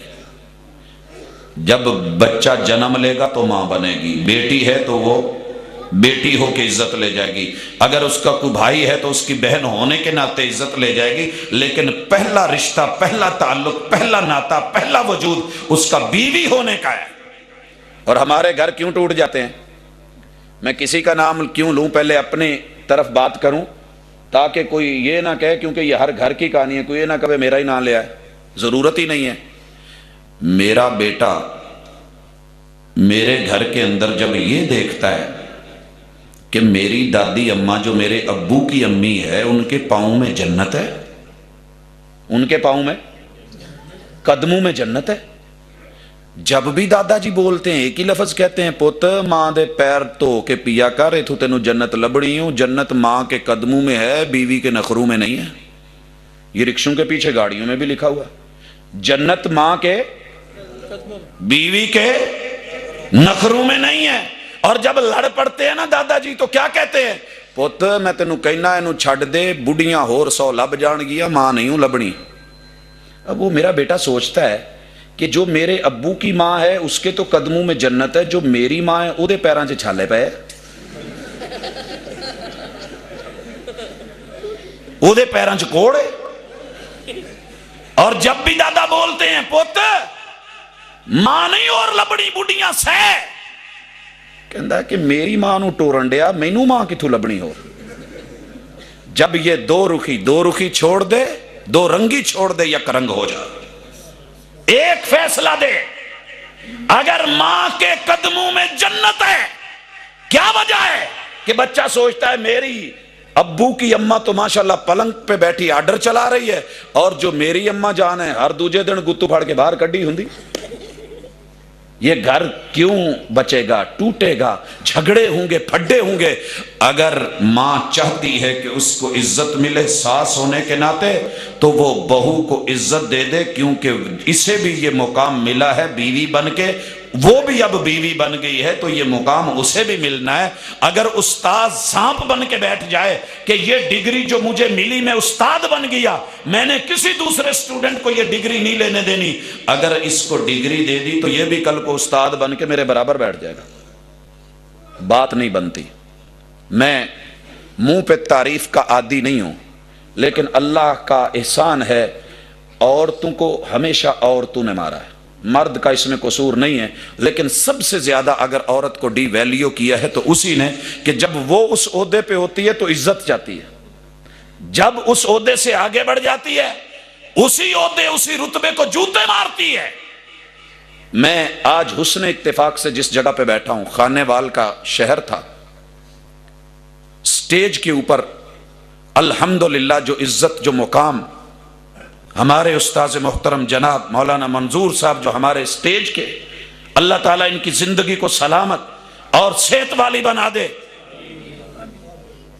جب بچہ جنم لے گا تو ماں بنے گی بیٹی ہے تو وہ بیٹی ہو کے عزت لے جائے گی اگر اس کا کوئی بھائی ہے تو اس کی بہن ہونے کے ناطے عزت لے جائے گی لیکن پہلا رشتہ پہلا تعلق پہلا ناطہ پہلا وجود اس کا بیوی ہونے کا ہے اور ہمارے گھر کیوں ٹوٹ جاتے ہیں میں کسی کا نام کیوں لوں پہلے اپنی طرف بات کروں تاکہ کوئی یہ نہ کہے کیونکہ یہ ہر گھر کی کہانی ہے کوئی یہ نہ کہے میرا ہی نام لے آئے ضرورت ہی نہیں ہے میرا بیٹا میرے گھر کے اندر جب یہ دیکھتا ہے کہ میری دادی اماں جو میرے ابو کی امی ہے ان کے پاؤں میں جنت ہے ان کے پاؤں میں قدموں میں جنت ہے جب بھی دادا جی بولتے ہیں ایک ہی لفظ کہتے ہیں پوت ماں دے پیر تو کے پیا کر اتھو تینوں جنت لبڑی ہوں جنت ماں کے قدموں میں ہے بیوی کے نخروں میں نہیں ہے یہ رکشوں کے پیچھے گاڑیوں میں بھی لکھا ہوا جنت ماں کے بیوی کے نخروں میں نہیں ہے اور جب لڑ پڑتے ہیں نا دادا جی تو کیا کہتے ہیں پوت میں تینوں کہنا اینوں چھڑ دے بڑھیاں ہور 100 لب جان گیا ماں نہیں ہوں لبنی اب وہ میرا بیٹا سوچتا ہے کہ جو میرے ابو کی ماں ہے اس کے تو قدموں میں جنت ہے جو میری ماں ہے او دے پیراں چ چھالے پے او دے پیراں چ کوڑ ہے اور جب بھی دادا بولتے ہیں پوت ماں نہیں اور لبڑی بڑھیاں سہ کہندا ہے کہ میری ماں نو ٹورن ڈیا مینوں ماں کتھوں لبنی ہو جب یہ دو رخی چھوڑ دے دو رنگی چھوڑ دے یک رنگ ہو جا ایک فیصلہ دے اگر ماں کے قدموں میں جنت ہے کیا وجہ ہے کہ بچہ سوچتا ہے میری ابو کی اماں تو ماشاءاللہ پلنگ پہ بیٹھی آرڈر چلا رہی ہے اور جو میری اماں جان ہے ہر دوجے دن گتو پھاڑ کے باہر کڈی ہوندی یہ گھر کیوں بچے گا ٹوٹے گا جھگڑے ہوں گے پھڈے ہوں گے اگر ماں چاہتی ہے کہ اس کو عزت ملے ساس ہونے کے ناطے تو وہ بہو کو عزت دے دے، کیونکہ اسے بھی یہ مقام ملا ہے بیوی بن کے، وہ بھی اب بیوی بن گئی ہے تو یہ مقام اسے بھی ملنا ہے۔ اگر استاد سانپ بن کے بیٹھ جائے کہ یہ ڈگری جو مجھے ملی میں استاد بن گیا، میں نے کسی دوسرے سٹوڈنٹ کو یہ ڈگری نہیں لینے دینی، اگر اس کو ڈگری دے دی تو یہ بھی کل کو استاد بن کے میرے برابر بیٹھ جائے گا، بات نہیں بنتی۔ میں منہ پہ تعریف کا عادی نہیں ہوں، لیکن اللہ کا احسان ہے، عورتوں کو ہمیشہ عورتوں نے مارا ہے، مرد کا اس میں قصور نہیں ہے، لیکن سب سے زیادہ اگر عورت کو ڈی ویلیو کیا ہے تو اسی نے، کہ جب وہ اس عہدے پہ ہوتی ہے تو عزت جاتی ہے، جب اس عہدے سے آگے بڑھ جاتی ہے اسی عہدے اسی رتبے کو جوتے مارتی ہے۔ میں آج حسن اتفاق سے جس جگہ پہ بیٹھا ہوں، خانے وال کا شہر تھا، سٹیج کے اوپر الحمدللہ جو عزت جو مقام ہمارے استاذ محترم جناب مولانا منظور صاحب جو ہمارے سٹیج کے، اللہ تعالیٰ ان کی زندگی کو سلامت اور صحت والی بنا دے۔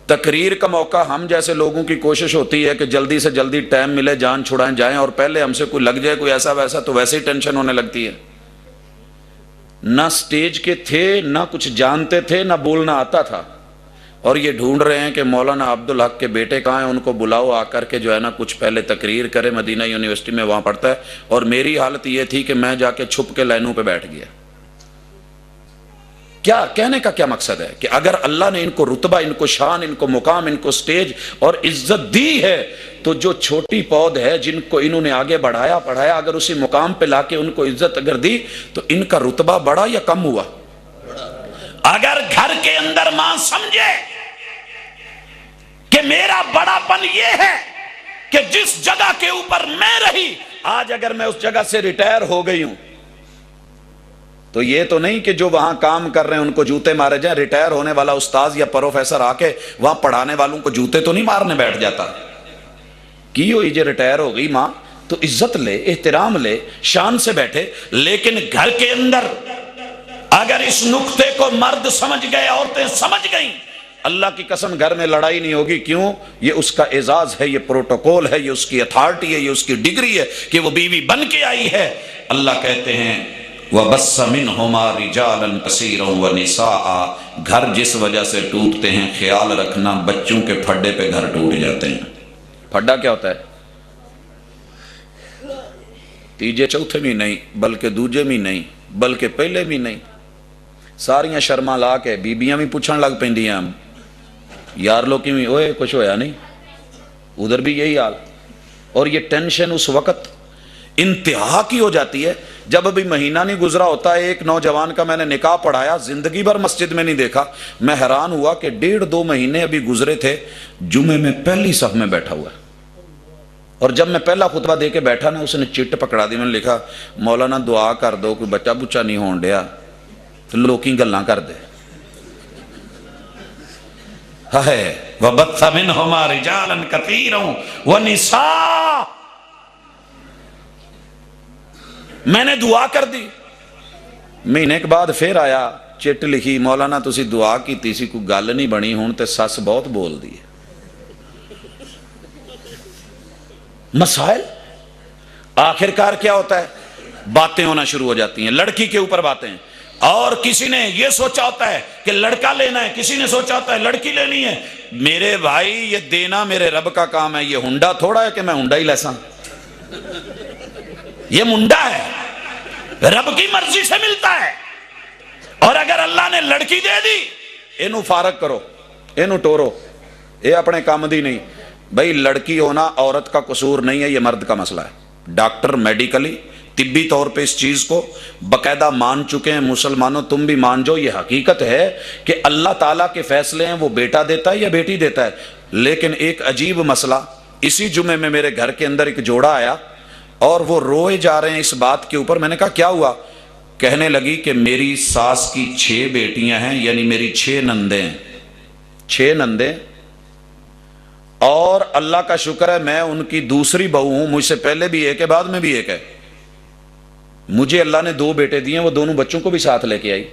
تقریر کا موقع ہم جیسے لوگوں کی کوشش ہوتی ہے کہ جلدی سے جلدی ٹائم ملے جان چھڑائیں جائیں، اور پہلے ہم سے کوئی لگ جائے کوئی ایسا ویسا تو ویسے ہی ٹینشن ہونے لگتی ہے۔ نہ سٹیج کے تھے، نہ کچھ جانتے تھے، نہ بولنا آتا تھا، اور یہ ڈھونڈ رہے ہیں کہ مولانا عبدالحق کے بیٹے کہاں ہیں، ان کو بلاؤ آ کر کے جو ہے نا کچھ پہلے تقریر کرے، مدینہ یونیورسٹی میں وہاں پڑھتا ہے۔ اور میری حالت یہ تھی کہ میں جا کے چھپ کے لائنوں پہ بیٹھ گیا۔ کیا کہنے کا کیا مقصد ہے کہ اگر اللہ نے ان کو رتبہ، ان کو شان، ان کو مقام، ان کو سٹیج اور عزت دی ہے تو جو چھوٹی پود ہے جن کو انہوں نے آگے بڑھایا پڑھایا، اگر اسی مقام پہ لا کے ان کو عزت اگر دی تو ان کا رتبہ بڑھا یا کم ہوا؟ اگر گھر کے اندر ماں سمجھے کہ میرا بڑا پن یہ ہے کہ جس جگہ کے اوپر میں رہی، آج اگر میں اس جگہ سے ریٹائر ہو گئی ہوں تو یہ تو نہیں کہ جو وہاں کام کر رہے ہیں ان کو جوتے مارے جائیں۔ ریٹائر ہونے والا استاذ یا پروفیسر آ کے وہاں پڑھانے والوں کو جوتے تو نہیں مارنے بیٹھ جاتا کی ہوئی جو ریٹائر ہو گئی ماں تو عزت لے، احترام لے، شان سے بیٹھے۔ لیکن گھر کے اندر اگر اس نقطے کو مرد سمجھ گئے، عورتیں سمجھ گئیں، اللہ کی قسم گھر میں لڑائی نہیں ہوگی۔ کیوں؟ یہ اس کا اعزاز ہے، یہ پروٹوکول ہے، یہ اس کی اتھارٹی ہے، یہ اس کی ڈگری ہے کہ وہ بیوی بن کے آئی ہے۔ اللہ کہتے ہیں وَبَثَّ مِنْهُمَا رِجَالًا كَثِيرًا وَنِسَاءً، گھر جس وجہ سے ٹوٹتے ہیں خیال رکھنا بچوں کے پھڈے پہ گھر ٹوٹ جاتے ہیں۔ پھڈا کیا ہوتا ہے؟ تیجے چوتھے بھی نہیں، بلکہ دوجے بھی نہیں، بلکہ پہلے بھی نہیں، ساریاں شرما لا کے بیبیاں بھی پوچھن لگ پیندیاں، یار لوگ کی بھی اوئے کچھ ہویا نہیں، ادھر بھی یہی حال۔ اور یہ ٹینشن اس وقت انتہا کی ہو جاتی ہے جب ابھی مہینہ نہیں گزرا ہوتا ہے۔ ایک نوجوان کا میں نے نکاح پڑھایا، زندگی بھر مسجد میں نہیں دیکھا، میں حیران ہوا کہ 1.5-2 مہینے ابھی گزرے تھے، جمعے میں پہلی صف میں بیٹھا ہوا ہے، اور جب میں پہلا خطبہ دے کے بیٹھا نا اس نے چٹ پکڑا دی، میں نے لکھا مولانا دعا کر دو کوئی بچہ بچہ نہیں ہون ڈیا تو لوکی گلاں کر دے۔ ہے وَبَثَّ مِنْهُمَا رِجَالًا كَثِيرًا وَنِسَاءً، میں نے دعا کر دی۔ مہینے کے بعد پھر آیا، چٹ لکھی مولانا تسی دعا کی تیسی کوئی گل نہیں بنی، ہون تے سس بہت بول دی ہے۔ مسائل آخرکار کیا ہوتا ہے؟ باتیں ہونا شروع ہو جاتی ہیں، لڑکی کے اوپر باتیں، اور کسی نے یہ سوچا ہوتا ہے کہ لڑکا لینا ہے، کسی نے سوچا ہوتا ہے لڑکی لینی ہے۔ میرے بھائی یہ دینا میرے رب کا کام ہے، یہ ہنڈا تھوڑا ہے کہ میں ہنڈا ہی لیسا، یہ منڈا ہے، رب کی مرضی سے ملتا ہے۔ اور اگر اللہ نے لڑکی دے دی، اینو فارغ کرو، اینو ٹورو، یہ اپنے کام دی نہیں۔ بھئی لڑکی ہونا عورت کا قصور نہیں ہے، یہ مرد کا مسئلہ ہے۔ ڈاکٹر میڈیکلی طبی طور پہ اس چیز کو باقاعدہ مان چکے ہیں۔ مسلمانوں تم بھی مان جو، یہ حقیقت ہے کہ اللہ تعالیٰ کے فیصلے ہیں، وہ بیٹا دیتا ہے یا بیٹی دیتا ہے۔ لیکن ایک عجیب مسئلہ، اسی جمعے میں میرے گھر کے اندر ایک جوڑا آیا اور وہ روئے جا رہے ہیں اس بات کے اوپر۔ میں نے کہا کیا ہوا؟ کہنے لگی کہ میری ساس کی 6 بیٹیاں ہیں، یعنی میری 6 نندیں ہیں، 6 نندیں، اور اللہ کا شکر ہے میں ان کی دوسری بہو ہوں، مجھ سے پہلے بھی ایک ہے بعد میں بھی ایک ہے۔ مجھے اللہ نے 2 بیٹے دیے ہیں، وہ دونوں بچوں کو بھی ساتھ لے کے آئی۔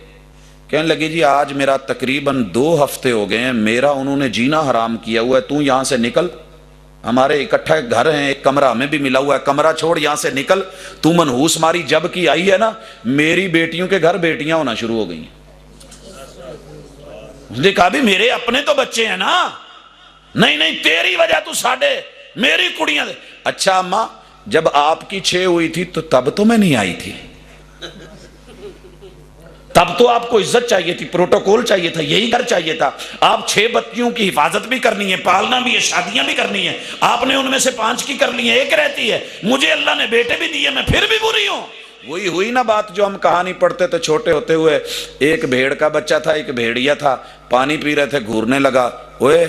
کہنے لگی جی آج میرا تقریباً 2 ہفتے ہو گئے ہیں، میرا انہوں نے جینا حرام کیا ہوا ہے، تو یہاں سے نکل، ہمارے اکٹھا گھر ہیں، ایک کمرہ ہمیں بھی ملا ہوا ہے، کمرہ چھوڑ یہاں سے نکل، تو منحوس ماری جب کی آئی ہے نا، میری بیٹیوں کے گھر بیٹیاں ہونا شروع ہو گئی ہیں۔ اس نے کہا بھی میرے اپنے تو بچے ہیں نا، نہیں نہیں تیری وجہ تو ساڑھے میری کڑیاں دے۔ اچھا اماں جب آپ کی 6 ہوئی تھی تو تب تو میں نہیں آئی تھی، تب تو آپ کو عزت چاہیے تھی، پروٹوکول چاہیے تھا، یہی گھر چاہیے تھا۔ آپ 6 بچیوں کی حفاظت بھی کرنی ہے، پالنا بھی ہے، شادیاں بھی کرنی ہے، آپ نے ان میں سے 5 کی کر لی ہے، 1 رہتی ہے، مجھے اللہ نے بیٹے بھی دیے، میں پھر بھی بری ہوں۔ وہی ہوئی نا بات جو ہم کہانی پڑھتے تھے چھوٹے ہوتے ہوئے، ایک بھیڑ کا بچہ تھا، ایک بھیڑیا تھا، پانی پی رہے تھے، گھورنے لگا، اوے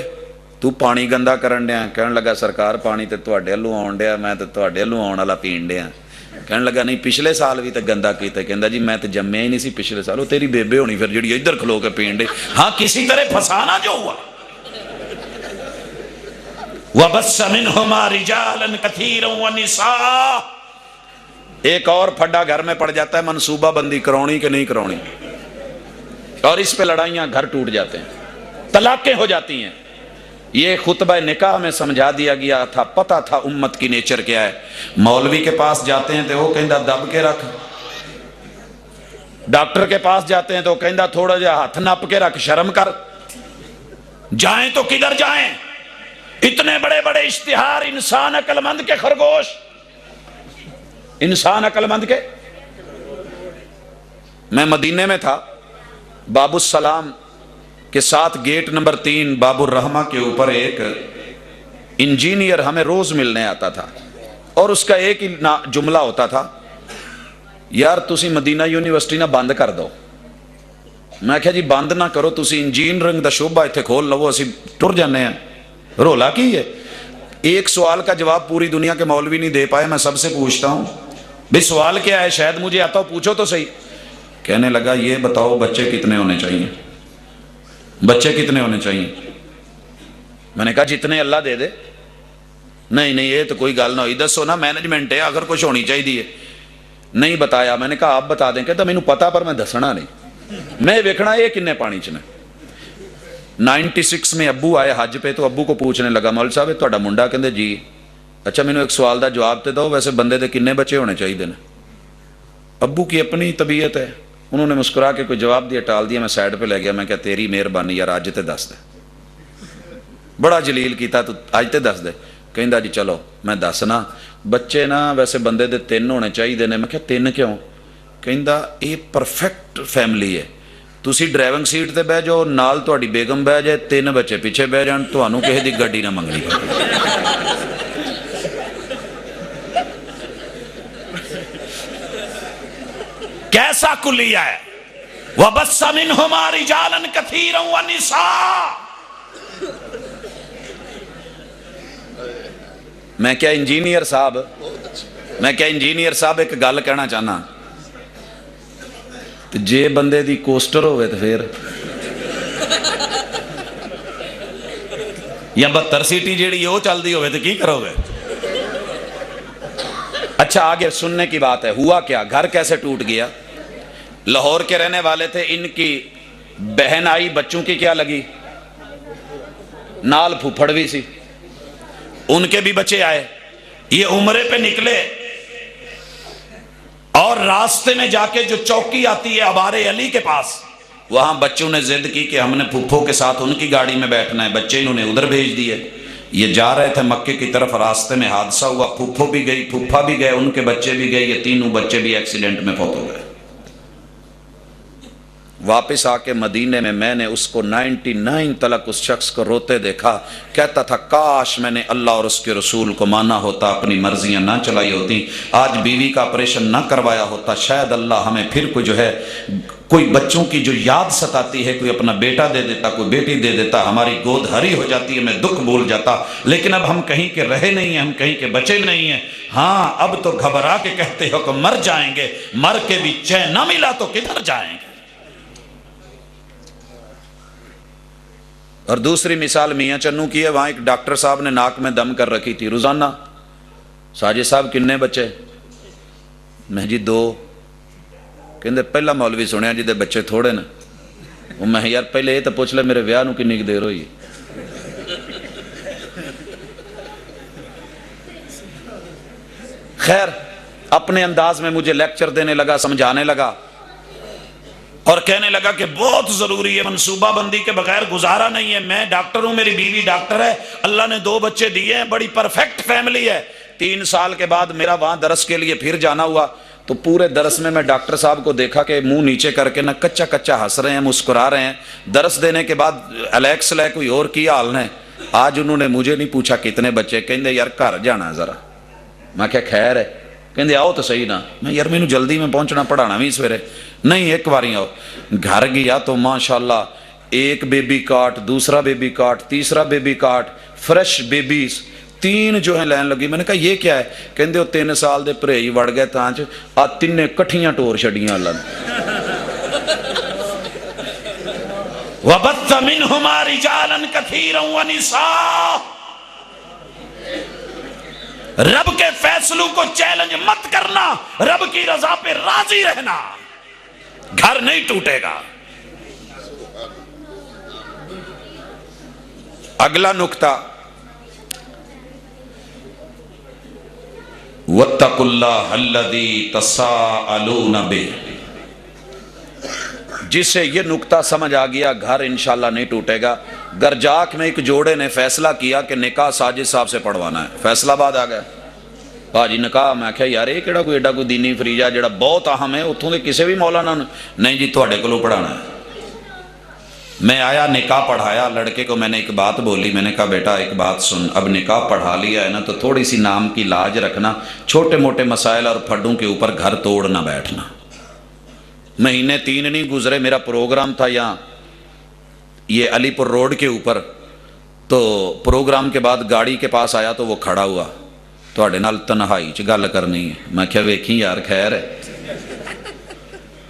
تو پانی گندا کرن ڈیا؟ کہنے لگا سرکار پانی تے تواڈے ہلوں آن ڈیا، میں تے تواڈے ہلوں آن والا پین ڈیا۔ کہنے لگا نہیں پچھلے سال بھی تے گندا کیتا، کہندا جی میں تے جمیا ہی نہیں سی پچھلے سال۔ وہ تیری بیبے ہونی پھر جڑی ادھر کھلو کے پین ڈے، ہاں کسی طرح پھنسانا جو ہوا۔ وَبَثَّ مِنْهُمَا رِجَالًا كَثِيرًا وَنِسَاءً۔ ایک اور پھڈا گھر میں پڑ جاتا ہے، منصوبہ بندی کرونی کہ نہیں کرونی، اور اس پہ لڑائیاں گھر ٹوٹ جاتے ہیں، طلاقیں ہو جاتی ہیں۔ یہ خطبہ نکاح میں سمجھا دیا گیا تھا، پتہ تھا امت کی نیچر کیا ہے۔ مولوی کے پاس جاتے ہیں تو وہ کہندا دب کے رکھ، ڈاکٹر کے پاس جاتے ہیں تو کہندا تھوڑا جا ہاتھ نپ کے رکھ، شرم کر۔ جائیں تو کدھر جائیں؟ اتنے بڑے بڑے اشتہار، انسان عقل مند کے خرگوش، انسان عقل مند کے۔ میں مدینے میں تھا، باب السلام کے ساتھ گیٹ نمبر 3 باب الرحمہ کے اوپر ایک انجینئر ہمیں روز ملنے آتا تھا، اور اس کا ایک ہی جملہ ہوتا تھا، یار تسی مدینہ یونیورسٹی نہ بند کر دو۔ میں کہا جی بند نہ کرو، تسی انجینئرنگ دا شعبہ اتنے کھول لو، اسی ٹر جانے ہیں، رولا کی ہے۔ ایک سوال کا جواب پوری دنیا کے مولوی نہیں دے پائے، میں سب سے پوچھتا ہوں بھی سوال کیا ہے، شاید مجھے آتا ہو، پوچھو تو صحیح۔ کہنے لگا یہ بتاؤ بچے کتنے ہونے چاہیے، بچے کتنے ہونے چاہیے؟ میں نے کہا جتنے اللہ دے دے۔ نہیں نہیں یہ تو کوئی گل نہ ہوئی، دسو نا مینجمنٹ ہے، اگر کچھ ہونی چاہیے۔ نہیں بتایا۔ میں نے کہا آپ بتا دیں، کہتا مینوں پتا پر میں دسنا نہیں، میں ویکھنا یہ کنے پانی چ نے۔ 96 میں ابو آئے حج پہ، تو ابو کو پوچھنے لگا مول صاحب تہاڈا منڈا؟ کہندے جی۔ اچھا مینوں ایک سوال دا جواب تے دو، ویسے بندے دے کنے بچے ہونے چاہیے نے؟ ابو کی اپنی طبیعت ہے، انہوں نے مسکرا کے کوئی جواب دیا، ٹال دیا۔ میں سائڈ پہ لے گیا، میں کہا تیری مہربانی یار اج تے دس دے، بڑا جلیل کیتا، تو اج تے دس دے۔ کہندا جی چلو میں دسنا، بچے نا ویسے بندے دے 3 ہونے چاہیے نے۔ میں کہا 3 کیوں؟ کہندا یہ پرفیکٹ فیملی ہے، تسی ڈرائیونگ سیٹ تے بہ جاؤ، نال تہاڈی بیگم بہ جائے، 3 بچے پیچھے بہ جان، تہانوں کسی دی گڈی نہ منگنی پے۔ کیسا کلیہ ہے؟ وَبَثَّ مِنْهُمَا رِجَالًا كَثِيرًا وَنِسَاءً۔ میں کیا انجینئر صاحب ایک گل کہنا چاہنا، جے بندے دی کوسٹر ہوئے تو پھر یا 72 سیٹی جیڑی وہ چل دی ہوئے تو کی کرو گے؟ اچھا آگے سننے کی بات ہے، ہوا کیا، گھر کیسے ٹوٹ گیا؟ لاہور کے رہنے والے تھے، ان کی بہن آئی، بچوں کی کیا لگی، نال پھوپھڑ بھی سی، ان کے بھی بچے آئے، یہ عمرے پہ نکلے، اور راستے میں جا کے جو چوکی آتی ہے عبار علی کے پاس، وہاں بچوں نے ضد کی کہ ہم نے پھوپھو کے ساتھ ان کی گاڑی میں بیٹھنا ہے، بچے انہوں نے ادھر بھیج دیے۔ یہ جا رہے تھے مکے کی طرف، راستے میں حادثہ ہوا، پھوپھو بھی گئی، پھوپھا بھی گئے، ان کے بچے بھی گئے، یہ 3 بچے بھی ایکسیڈنٹ میں فوت ہو گئے۔ واپس آ کے مدینے میں نے اس کو 99 تلک اس شخص کو روتے دیکھا، کہتا تھا کاش میں نے اللہ اور اس کے رسول کو مانا ہوتا، اپنی مرضیاں نہ چلائی ہوتی، آج بیوی کا آپریشن نہ کروایا ہوتا، شاید اللہ ہمیں پھر کوئی بچوں کی جو یاد ستاتی ہے، کوئی اپنا بیٹا دے دیتا، کوئی بیٹی دے دیتا، ہماری گود ہری ہو جاتی ہے، میں دکھ بھول جاتا۔ لیکن اب ہم کہیں کے رہے نہیں ہیں، ہم کہیں کے بچے نہیں ہیں۔ ہاں اب تو گھبرا کے کہتے ہو کہ مر جائیں گے، مر کے بھی چین نہ ملا تو کدھر جائیں گے۔ اور دوسری مثال میاں چنو کی ہے، وہاں ایک ڈاکٹر صاحب نے ناک میں دم کر رکھی تھی روزانہ۔ ساجد صاحب کنے بچے؟ میں جی 2۔ کہندے پہلا مولوی سنیا جی دے بچے تھوڑے نا، میں یار پہلے یہ تو پوچھ لے میرے ویاہ نو کنی دیر ہوئی. خیر اپنے انداز میں مجھے لیکچر دینے لگا, سمجھانے لگا اور کہنے لگا کہ بہت ضروری ہے, منصوبہ بندی کے بغیر گزارا نہیں ہے. میں ڈاکٹر ہوں, میری بیوی ڈاکٹر ہے, اللہ نے 2 بچے دیے ہیں, بڑی پرفیکٹ فیملی ہے. 3 سال کے بعد میرا وہاں درس کے لیے پھر جانا ہوا تو پورے درس میں ڈاکٹر صاحب کو دیکھا کہ منہ نیچے کر کے نہ کچا کچا ہنس رہے ہیں, مسکرا رہے ہیں. درس دینے کے بعد الیکس لے کوئی اور کی حال نے. آج انہوں نے مجھے نہیں پوچھا کتنے بچے, کہندے یار گھر جانا ذرا. میں کہا خیر ہے, کہندے آؤ تو صحیح نا. میں یار مینوں جلدی میں پہنچنا, پڑھانا بھی سویرے. نہیں ایک باری آؤ. گھر گیا تو ماشاءاللہ ایک بیبی کاٹ, دوسرا بیبی کاٹ, تیسرا بیبی کاٹ, فریش بیبیز 3 جو ہیں لین لگی. میں نے کہا یہ کیا ہے؟ کہندے وہ 3 سال دے پرہی وڑ گئے تاں چ آ 3 کٹھیاں ٹور چھڑیاں اللہ نے. وَبَثَّ مِنْهُمَا رِجَالًا كَثِيرًا وَنِسَاءً. رب کے فیصلوں کو چیلنج مت کرنا, رب کی رضا پہ راضی رہنا, گھر نہیں ٹوٹے گا. اگلا نکتہ, وَاتَّقُوا اللَّهَ الَّذِي تَسَاءَلُونَ بِهِ. جسے یہ نکتہ سمجھ آ گیا گھر انشاءاللہ نہیں ٹوٹے گا. گرجاک میں ایک جوڑے نے فیصلہ کیا کہ نکاح ساجد صاحب سے پڑھوانا ہے. فیصلہ آباد آ گیا بھاجی نکاح. میں کہا یار یہ کیڑا کوئی ایڈا کوئی دینی فریجہ جڑا بہت اہم ہے, اتھوں دے کسے بھی مولانا نہیں جی تواڈے کولوں پڑھانا ہے. میں آیا, نکاح پڑھایا. لڑکے کو میں نے ایک بات بولی, میں نے کہا بیٹا ایک بات سن, اب نکاح پڑھا لیا ہے نا تو تھوڑی سی نام کی لاج رکھنا, چھوٹے موٹے مسائل اور پھڈوں کے اوپر گھر توڑ نہ بیٹھنا. مہینے 3 نہیں گزرے, میرا پروگرام تھا یہاں یہ علی پور روڈ کے اوپر, تو پروگرام کے بعد گاڑی کے پاس آیا تو وہ کھڑا ہوا, تواڈے نال تنہائی چ گل کرنی ہے. میں کہا ویکھی یار خیر ہے.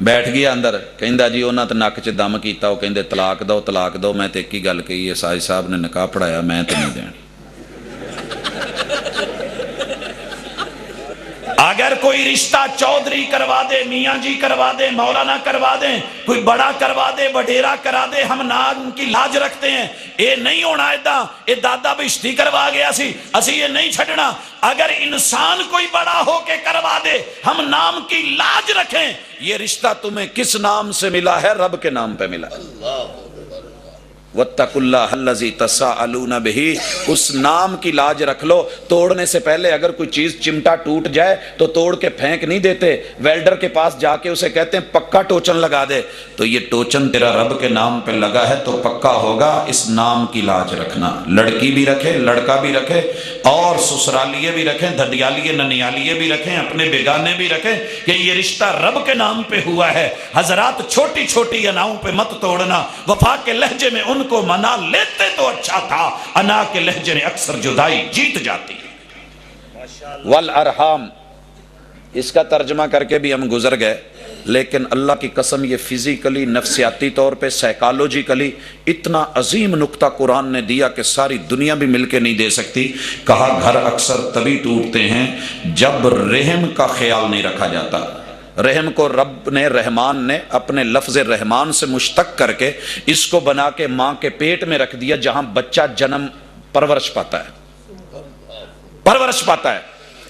بیٹھ گیا اندر. کہندا جی انہاں تے نک چ دم کیتا, وہ کہندے طلاق دو طلاق دو. میں تے ایک ہی گل کہی ہے, ساجد صاحب نے نکاح پڑھایا, میں تے نہیں دینی. اگر کوئی رشتہ چودھری کروا دے, میاں جی کروا دے, مولانا کروا دیں, کوئی بڑا کروا دے, وڈیرا کرا دے, ہم نام کی لاج رکھتے ہیں. اے نہیں ہونا ایداں, اے دادا بشتی کروا گیا سی, اسی یہ نہیں چھڑنا. اگر انسان کوئی بڑا ہو کے کروا دے, ہم نام کی لاج رکھیں. یہ رشتہ تمہیں کس نام سے ملا ہے؟ رب کے نام پہ ملا. وَاتَّقُوا اللَّهَ الَّذِي تَسَاءَلُونَ بِهِ. اس نام کی لاج رکھ لو. توڑنے سے پہلے اگر کوئی چیز چمٹا ٹوٹ جائے تو توڑ کے پھینک نہیں دیتے, ویلڈر کے پاس جا کے اسے کہتے ہیں پکا ٹوچن لگا دے. تو یہ ٹوچن تیرا رب کے نام پہ لگا ہے تو پکا ہوگا. اس نام کی لاج رکھنا. لڑکی بھی رکھے, لڑکا بھی رکھے, اور سسرالیے بھی رکھیں, دھدیالیے ننیالیے بھی رکھیں, اپنے بیگانے بھی رکھیں, کہ یہ رشتہ رب کے نام پہ ہوا ہے. حضرات چھوٹی چھوٹی اناؤں پہ مت توڑنا. وفا کے لہجے میں ان کو منا لیتے تو اچھا تھا, انا کے لہجے میں اکثر جدائی جیت جاتی. والارحام, اس کا ترجمہ کر کے بھی ہم گزر گئے, لیکن اللہ کی قسم یہ فزیکلی, نفسیاتی طور پہ, سائیکالوجیکلی اتنا عظیم نکتہ قرآن نے دیا کہ ساری دنیا بھی مل کے نہیں دے سکتی. کہا گھر اکثر تبھی ٹوٹتے ہیں جب رحم کا خیال نہیں رکھا جاتا. رحم کو رب نے, رحمان نے اپنے لفظ رحمان سے مشتق کر کے اس کو بنا کے ماں کے پیٹ میں رکھ دیا, جہاں بچہ جنم پرورش پاتا ہے, پرورش پاتا ہے.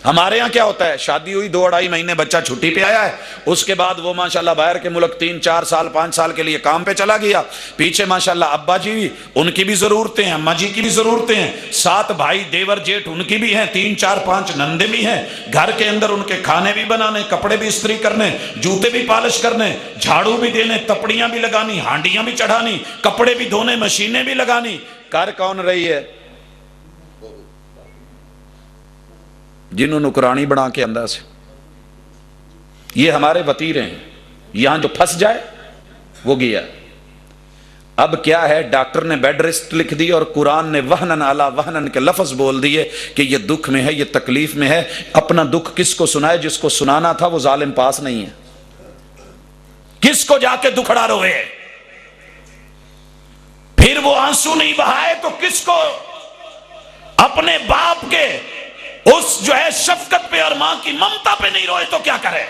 ہمارے ہاں کیا ہوتا ہے, شادی ہوئی 2-2.5 مہینے بچہ چھٹی پہ آیا ہے, اس کے بعد وہ ماشاءاللہ باہر کے ملک 3-4 سال 5 سال کے لیے کام پہ چلا گیا. پیچھے ماشاءاللہ ابا جی بھی, ان کی بھی ضرورتیں ہیں, اماں جی کی بھی ضرورتیں ہیں, 7 بھائی دیور جیٹ ان کی بھی ہیں, 3-4-5 نندے بھی ہیں. گھر کے اندر ان کے کھانے بھی بنانے, کپڑے بھی استری کرنے, جوتے بھی پالش کرنے, جھاڑو بھی دینے, تپڑیاں بھی لگانی, ہانڈیاں بھی چڑھانی, کپڑے بھی دھونے, مشینیں بھی لگانی. کر کون رہی ہے؟ جنہوں نکرانی بنا کے اندر سے. یہ ہمارے وطیرے ہیں, یہاں جو پھنس جائے وہ گیا. اب کیا ہے, ڈاکٹر نے بیڈ ریسٹ لکھ دی اور قرآن نے وہنن علی وہنن کے لفظ بول دیے کہ یہ دکھ میں ہے, یہ تکلیف میں ہے. اپنا دکھ کس کو سنائے؟ جس کو سنانا تھا وہ ظالم پاس نہیں ہے. کس کو جا کے دکھڑا روئے, پھر وہ آنسو نہیں بہائے تو کس کو اپنے باپ کے اس جو ہے شفقت پہ اور ماں کی ممتا پہ نہیں روئے تو کیا کرے؟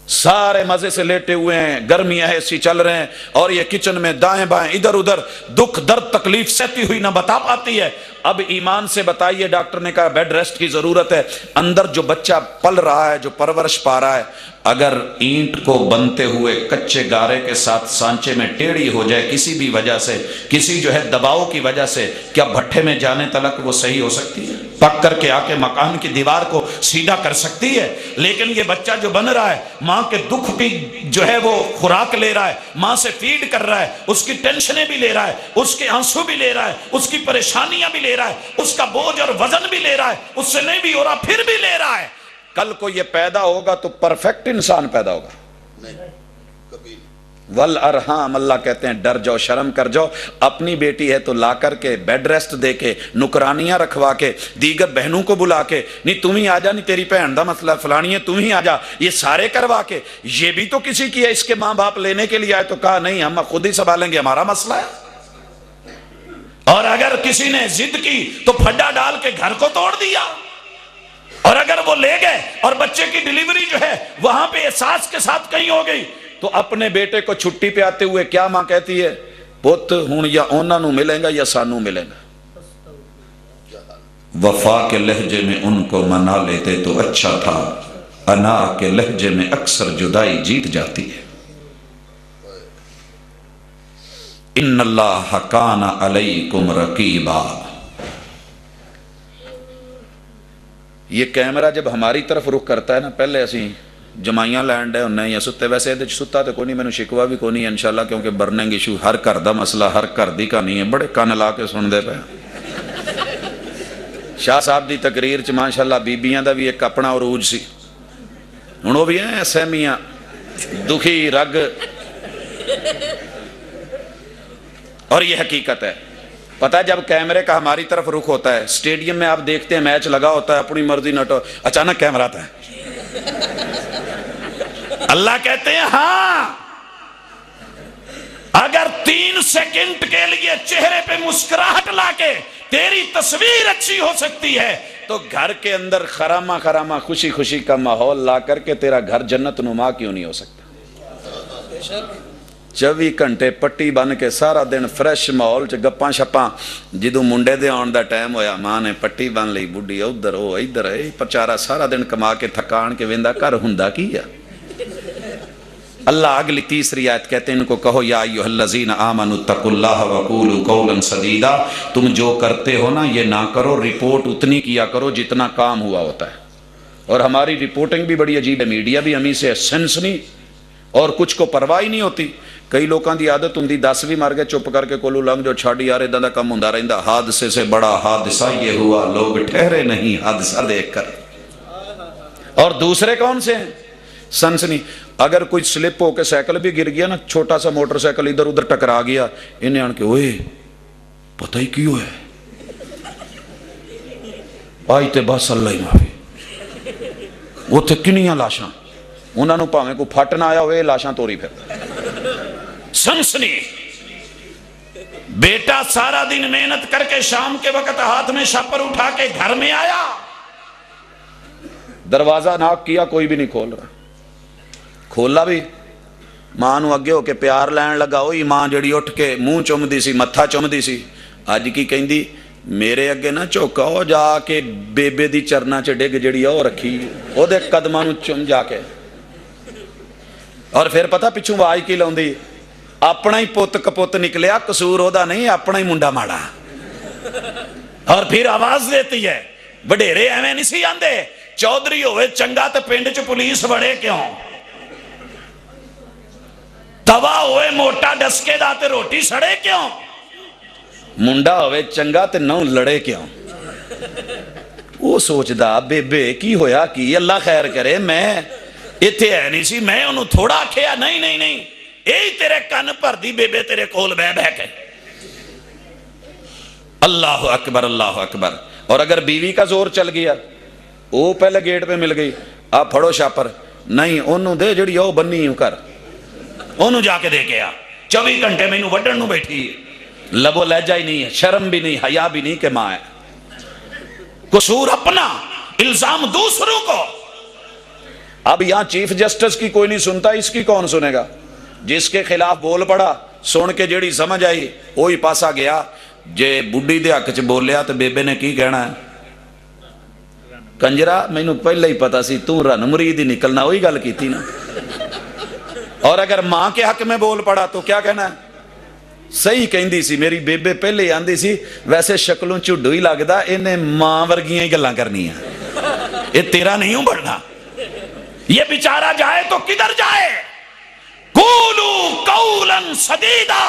سارے مزے سے لیٹے ہوئے ہیں، گرمیاں ایسی چل رہے ہیں، اور یہ کچن میں دائیں بائیں ادھر ادھر دکھ درد تکلیف سہتی ہوئی نہ بتا پاتی ہے۔ اب ایمان سے بتائیے، ڈاکٹر نے کہا بیڈ ریسٹ کی ضرورت ہے، اندر جو بچہ پل رہا ہے، جو پرورش پا رہا ہے، اگر اینٹ کو بنتے ہوئے کچے گارے کے ساتھ سانچے میں ٹیڑھی ہو جائے کسی بھی وجہ سے، کسی جو ہے دباؤ کی وجہ سے، کیا بھٹے میں جانے تلک وہ صحیح ہو سکتی ہے؟ پک کر کے آ کے مکان کی دیوار کو سیدھا کر سکتی ہے؟ لیکن یہ بچہ جو بن رہا ہے، ماں کے دکھ کی جو ہے وہ خوراک لے رہا ہے، ماں سے فیڈ کر رہا ہے، اس کی ٹینشنیں بھی لے رہا ہے، اس کے آنسو بھی لے رہا ہے، اس کی پریشانیاں بھی لے رہا ہے، اس کا بوجھ اور وزن بھی لے رہا ہے، اس سے نہیں بھی ہو رہا پھر بھی لے رہا ہے۔ کل کو یہ پیدا ہوگا تو پرفیکٹ انسان پیدا ہوگا۔ والارحام، اللہ کہتے ہیں ڈر جاؤ، شرم کر جاؤ، اپنی بیٹی ہے تو لا کر کے بیڈ ریسٹ دے کے، نکرانیاں رکھوا کے، دیگر بہنوں کو بلا کے، نہیں تم ہی آ جا، نہیں تیری بہن دا مسئلہ فلانی ہے تم ہی آ جا، یہ سارے کروا کے، یہ بھی تو کسی کی ہے، اس کے ماں باپ لینے کے لیے آئے تو کہا نہیں ہم خود ہی سنبھالیں گے، ہمارا مسئلہ ہے۔ اور اگر کسی نے ضد کی تو پھڈا ڈال کے گھر کو توڑ دیا، اور اگر وہ لے گئے اور بچے کی ڈیلیوری جو ہے وہاں پہ احساس کے ساتھ کہیں ہو گئی، تو اپنے بیٹے کو چھٹی پہ آتے ہوئے کیا ماں کہتی ہے؟ پت ہوں یا اونا نو ملیں گا یا سانو ملیں گا۔ وفا کے لہجے میں ان کو منا لیتے تو اچھا تھا، انا کے لہجے میں اکثر جدائی جیت جاتی ہے۔ ان اللہ کان علیکم رقیبا۔ یہ کیمرہ جب ہماری طرف رخ کرتا ہے نا، پہلے اسی جمائیاں لینڈ ہے انہیں یا ستے، ویسے یہ ستا تو کوئی نہیں، میں نے شکوا بھی کوئی نہیں انشاءاللہ، کیونکہ برننگ ایشو ہر گھر دا مسئلہ ہر گھر دی کا نہیں ہے، بڑے کان لا کے سن دے پہ۔ شاہ صاحب دی تقریر چ ماشاءاللہ بیبیاں دا بھی ایک اپنا عروج سی، ہن وہ بھی ہیں سہمیاں دکھی رگ، اور یہ حقیقت ہے۔ پتہ ہے جب کیمرے کا ہماری طرف رخ ہوتا ہے، سٹیڈیم میں آپ دیکھتے ہیں میچ لگا ہوتا ہے، اپنی مرضی نٹو، اچانک کیمرہ آتا ہے، اللہ کہتے ہیں ہاں اگر 3 سیکنڈ کے لیے چہرے پہ مسکراہٹ لا کے تیری تصویر اچھی ہو سکتی ہے، تو گھر کے اندر خرامہ خرامہ خوشی خوشی کا ماحول لا کر کے تیرا گھر جنت نما کیوں نہیں ہو سکتا؟ 24 گھنٹے پٹی بن کے سارا دن فریش ماحول چ گپاں شپاں، جدوں Monday they on the time ہویا ماں نے پٹی بن لئی، بڈھی ادھر ہو ادھر ہے، پچارا سارا دن کما کے تھکان کے ویندا کر ہوندا کی ہے۔ اللہ اگلی تیسری آیت کہتے ہیں ان کو کہو یا ایھا الذین آمنوا اتقوا اللہ وقولوا قولا سدیدا، تم جو کرتے ہو نا یہ نہ کرو، رپورٹ اتنی کیا کرو جتنا کام ہوا ہوتا ہے۔ اور ہماری رپورٹنگ بھی بڑی عجیب ہے، میڈیا بھی ہمیں سے سینس نہیں اور کچھ کو پرواہ ہی نہیں ہوتی۔ کئی لوگوں کی عادت ہوں دس بھی مر گئے چپ کر کے کولو لنگ جو چھاڑ یار ادا کا کم ہوندا رہندا، حادثے سے بڑا حادثہ یہ ہوا لوگ ٹھہرے نہیں حادثہ دیکھ کر۔ اور دوسرے کون سے ہیں؟ سنسنی، اگر کوئی سلپ ہو کے سائیکل بھی گر گیا نا، چھوٹا سا موٹر سائیکل ادھر ادھر ٹکرا گیا، انہیں آن کے اوئے پتہ ہی کیوں ہے آئی تے بس اللہ ہی معافی، وہ تھے کنیاں لاشاں، انہوں نے پاویں کو پھٹ نہ آیا ہوئے لاشاں توڑی پھر۔ سنسنی، بیٹا سارا دن محنت کر کے شام کے وقت ہاتھ میں شاپر اٹھا کے گھر میں آیا، دروازہ ناک کیا کوئی بھی نہیں کھول رہا، کھولا بھی ماں نو اگے ہو کے پیار لین لگا، ہوئی ماں جڑی اٹھ کے منہ چومدی سی متھا چومدی سی، اج کی کہندی میرے اگے نہ چوکا ہو، جا کے بیبے دی چرنا چ ڈگ جڑی او رکھی او دے قدماں نو چم جا کے، اور پھر پتہ پچھوں آواز کی لاؤندی، اپنا ہی پوت کپوت نکلیا، قصور او دا نہیں، اپنا ہی منڈا ماڑا، اور پھر آواز دیتی ہے، وڈیرے ایویں نہیں سی آندے، چودھری ہوئے چنگا تے پنڈ چ پولیس بڑے کیوں، توا ہوئے موٹا ڈسکے دا تے روٹی سڑے کیوں، منڈا ہوئے چنگا تے نو لڑے کیوں۔ وہ سوچ دا بے کی ہویا کی اللہ خیر کرے، میں ایتھے ہے نہیں سی، میں انہوں تھوڑا کھیا، نہیں نہیں نہیں، یہی تیرے کن پر دی بے تیرے کول بہ کے۔ اللہ اکبر اللہ اکبر۔ اور اگر بیوی کا زور چل گیا، وہ پہلے گیٹ پہ مل گئی، آپ پھڑو شاپر، نہیں انہوں دے جڑی او بنی ہوں کر، انہوں جا کے دے کے آ، 24 گھنٹے میں انہوں وڈن نو بیٹھی ہے، لبو لہجہ ہی نہیں ہے، شرم بھی نہیں، حیا بھی نہیں کہ ماں ہے، قصور اپنا، الزام دوسروں کو۔ اب یہاں چیف جسٹس کی کوئی نہیں سنتا، اس کی کون سنے گا؟ جس کے خلاف بول پڑا، سن کے جیڑی سمجھ آئی وہی پاسا گیا۔ جے بڈھی دے حق چ بولیا تو بیبے نے کی کہنا ہے؟ کنجرا مینو پہلے ہی پتا سی تو رن مرید ہی نکلنا، وہی گل کیتی نا۔ اور اگر ماں کے حق میں بول پڑا تو کیا کہنا ہے؟ صحیح کہندی سی میری بیبے پہلے ہی آندی سی، ویسے شکلوں چڈو ہی لگدا، انہیں ماں ورگیاں ہی گلاں کرنی ہیں، یہ تیرا نہیں ہوں بڑھنا۔ یہ بیچارہ جائے تو کدھر جائے؟ قولو قولا سدیدا،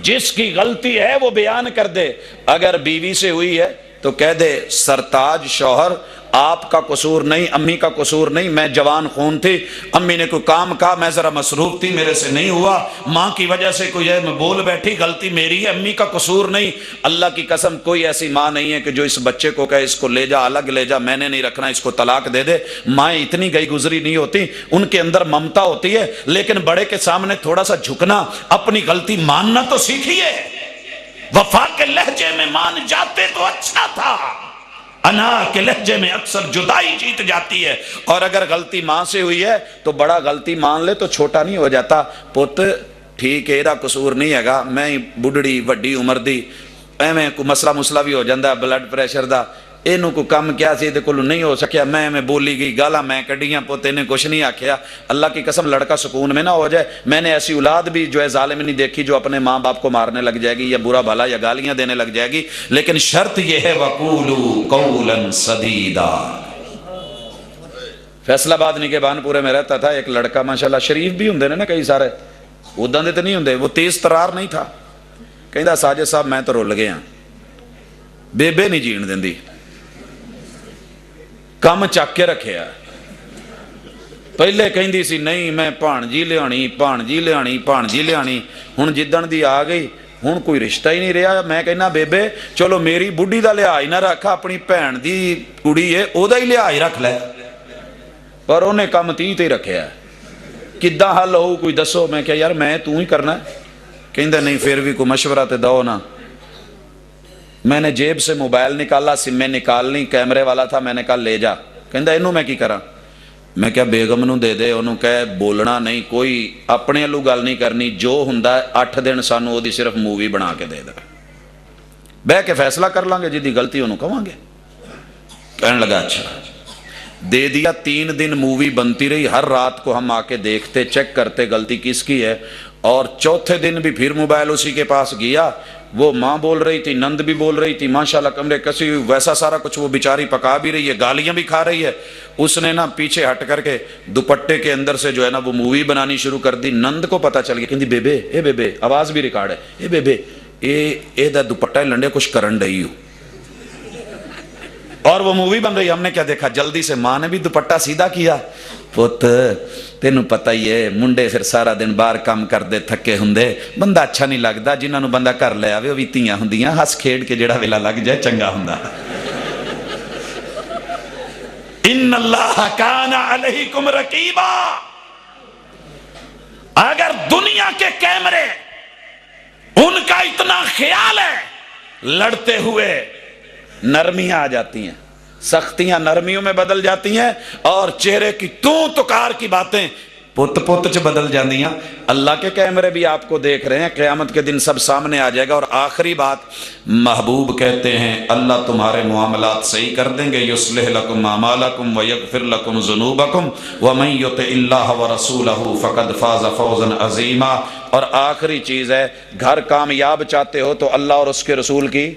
جس کی غلطی ہے وہ بیان کر دے۔ اگر بیوی سے ہوئی ہے تو کہہ دے سرتاج شوہر آپ کا قصور نہیں، امی کا قصور نہیں، میں جوان خون تھی، امی نے کوئی کام کہا، میں ذرا مصروف تھی، میرے سے نہیں ہوا، ماں کی وجہ سے کوئی ہے میں بول بیٹھی، غلطی میری ہے، امی کا قصور نہیں۔ اللہ کی قسم کوئی ایسی ماں نہیں ہے کہ جو اس بچے کو کہے اس کو لے جا، الگ لے جا، میں نے نہیں رکھنا، اس کو طلاق دے دے۔ مائیں اتنی گئی گزری نہیں ہوتی، ان کے اندر ممتا ہوتی ہے، لیکن بڑے کے سامنے تھوڑا سا جھکنا، اپنی غلطی ماننا تو سیکھیے۔ وفا کے لہجے میں مان جاتے تو اچھا تھا، انا کے لہجے میں اکثر جدائی جیت جاتی ہے۔ اور اگر غلطی ماں سے ہوئی ہے تو بڑا غلطی مان لے تو چھوٹا نہیں ہو جاتا۔ پت ٹھیک ہے ایرا قصور نہیں ہے گا، میں بڑھڑی وڈی عمر دی، ایویں کوئی مسئلہ بھی ہو جاتا ہے بلڈ پریشر دا، اینو کو کم کیا سی دے کولو نہیں ہو سکیا، میں بولی گئی گالا میں کڈیاں، پوتے نے کچھ نہیں آکھیا۔ اللہ کی قسم لڑکا سکون میں نہ ہو جائے۔ میں نے ایسی اولاد بھی جو ہے ظالم نہیں دیکھی جو اپنے ماں باپ کو مارنے لگ جائے گی یا برا بھلا یا گالیاں دینے لگ جائے گی، لیکن شرط یہ ہے وَقُولُوا قَوْلًا سَدِيدًا۔ فیصل آباد نگہبان پورے میں رہتا تھا ایک لڑکا، ماشاءاللہ شریف بھی ہوندے نا کئی سارے، اداں دے تے نہیں ہوندے، وہ تیز ترار نہیں تھا۔ کہندا ساجد صاحب میں تو رول گیا، بیبے نہیں جین دیندی، کم چک کے رکھیا۔ پہلے کہندی سی نہیں میں بھانجی لیانی، ہن جدن دی آ گئی ہن کوئی رشتہ ہی نہیں رہا۔ میں کہنا بیبے چلو میری بڈھی دا لحاظ نہ رکھ، اپنی بھین دی کڑی ہے او دا ہی لحاظ رکھ لے، پر انہیں کم تی تے رکھیا۔ کداں حل ہو کوئی دسو؟ میں کہا یار میں تو ہی کرنا ہے۔ کہندا نہیں پھر بھی کوئی مشورہ تے دو نا۔ میں نے جیب سے موبائل نکالا، سمیں نکالنی، کیمرے والا تھا، میں نے کہا لے جا۔ کہندا اینو میں کی کراں؟ میں کہا بیگم نو دے دے، انہوں کہے بولنا نہیں، کوئی اپنے لو گل نہیں کرنی، جو ہوندا ہے 8 دن سانو او دی صرف مووی بنا کے دے دے، بہ کے فیصلہ کر لیں گے، جدی غلطی انہوں کہاں گے۔ کہنے لگا اچھا، دے دیا۔ 3 دن مووی بنتی رہی، ہر رات کو ہم آ کے دیکھتے، چیک کرتے غلطی کس کی ہے، اور چوتھے دن بھی پھر موبائل اسی کے پاس گیا۔ وہ ماں بول رہی تھی، نند بھی بول رہی تھی، ماشاءاللہ کمرے کسی ہوئی، ویسا سارا کچھ وہ بیچاری پکا بھی رہی ہے، گالیاں بھی کھا رہی ہے۔ اس نے نا پیچھے ہٹ کر کے دوپٹے کے اندر سے جو ہے نا وہ مووی بنانی شروع کر دی۔ نند کو پتا چل گیا، کہندی بیبے اے بیبے، آواز بھی ریکارڈ ہے، اے بیبے اے دا دوپٹہ لنڈے کچھ کرن رہی ہو، اور وہ مووی بن رہی۔ ہم نے کیا دیکھا، جلدی سے ماں نے بھی دوپٹہ سیدھا کیا۔ پت تینوں پتہ ہی ہے منڈے پھر سارا دن باہر کام کردے تھکے ہوندے، بندہ اچھا نہیں لگتا، جنہاں نو بندہ کر لے آوے وہ بھی تیاں ہوندیاں، ہس کھیڈ کے جڑا ویلا لگ جائے چنگا ہوندا۔ ان اللہ کان علیکم رقیبا۔ اگر دنیا کے کیمرے ان کا اتنا خیال ہے، لڑتے ہوئے نرمیاں آ جاتی ہیں، سختیاں نرمیوں میں بدل جاتی ہیں، اور چہرے کی تکار کی باتیں پت چ بدل جاندیاں۔ اللہ کے کیمرے بھی آپ کو دیکھ رہے ہیں، قیامت کے دن سب سامنے آ جائے گا۔ اور آخری بات، محبوب کہتے ہیں اللہ تمہارے معاملات صحیح کر دیں گے، یصلح لکم اعمالکم ویغفر لکم ذنوبکم ومن یطع اللہ ورسولہ فقد فاز فوزا عظیما۔ اور آخری چیز ہے، گھر کامیاب چاہتے ہو تو اللہ اور اس کے رسول کی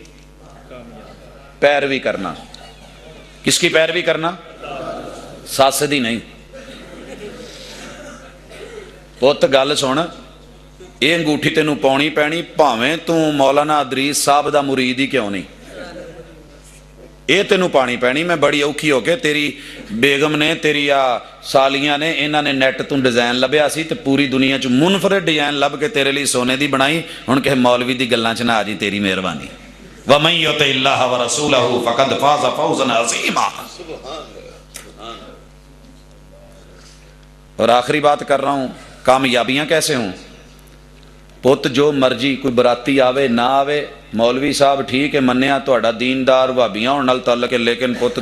پیروی کرنا۔ کس کی پیروی کرنا؟ ساسدی نہیں۔ پت گل سن، یہ انگوٹھی تینوں پاؤنی پینی، بھاویں تو مولانا ادریس صاحب دا مرید ہی کیوں نہیں، یہ تینوں پانی پینی۔ میں بڑی اوکھی ہو کے تیری بیگم نے، تیری سالیاں نے، انہاں نے نیٹ تو ڈیزائن لبیا سی تے پوری دنیا چ منفرد ڈیزائن لب کے تیرے لیے سونے دی بنائی، ہن کہ مولوی دی گلاں چ نہ آ جی، تیری مہربانی۔ وَمَن يُطِعِ اللَّهَ وَرَسُولَهُ فَقَدْ فَازَ فَوْزًا عَظِيمًا۔ اور آخری بات کر رہا ہوں، کامیابیاں کیسے ہوں؟ ਪੁੱਤ ਜੋ ਮਰਜ਼ੀ ਕੋਈ ਬਰਾਤੀ ਆਵੇ ਨਾ ਆਵੇ, ਮੌਲਵੀ ਸਾਹਿਬ ਠੀਕ ਹੈ ਮੰਨਿਆ ਤੁਹਾਡਾ ਦੀਨਦਾਰ, ਭਾਬੀਆਂ ਹੋਣ ਨਾਲ ਤਾਲੁਕ ਹੈ, ਲੇਕਿਨ ਪੁੱਤ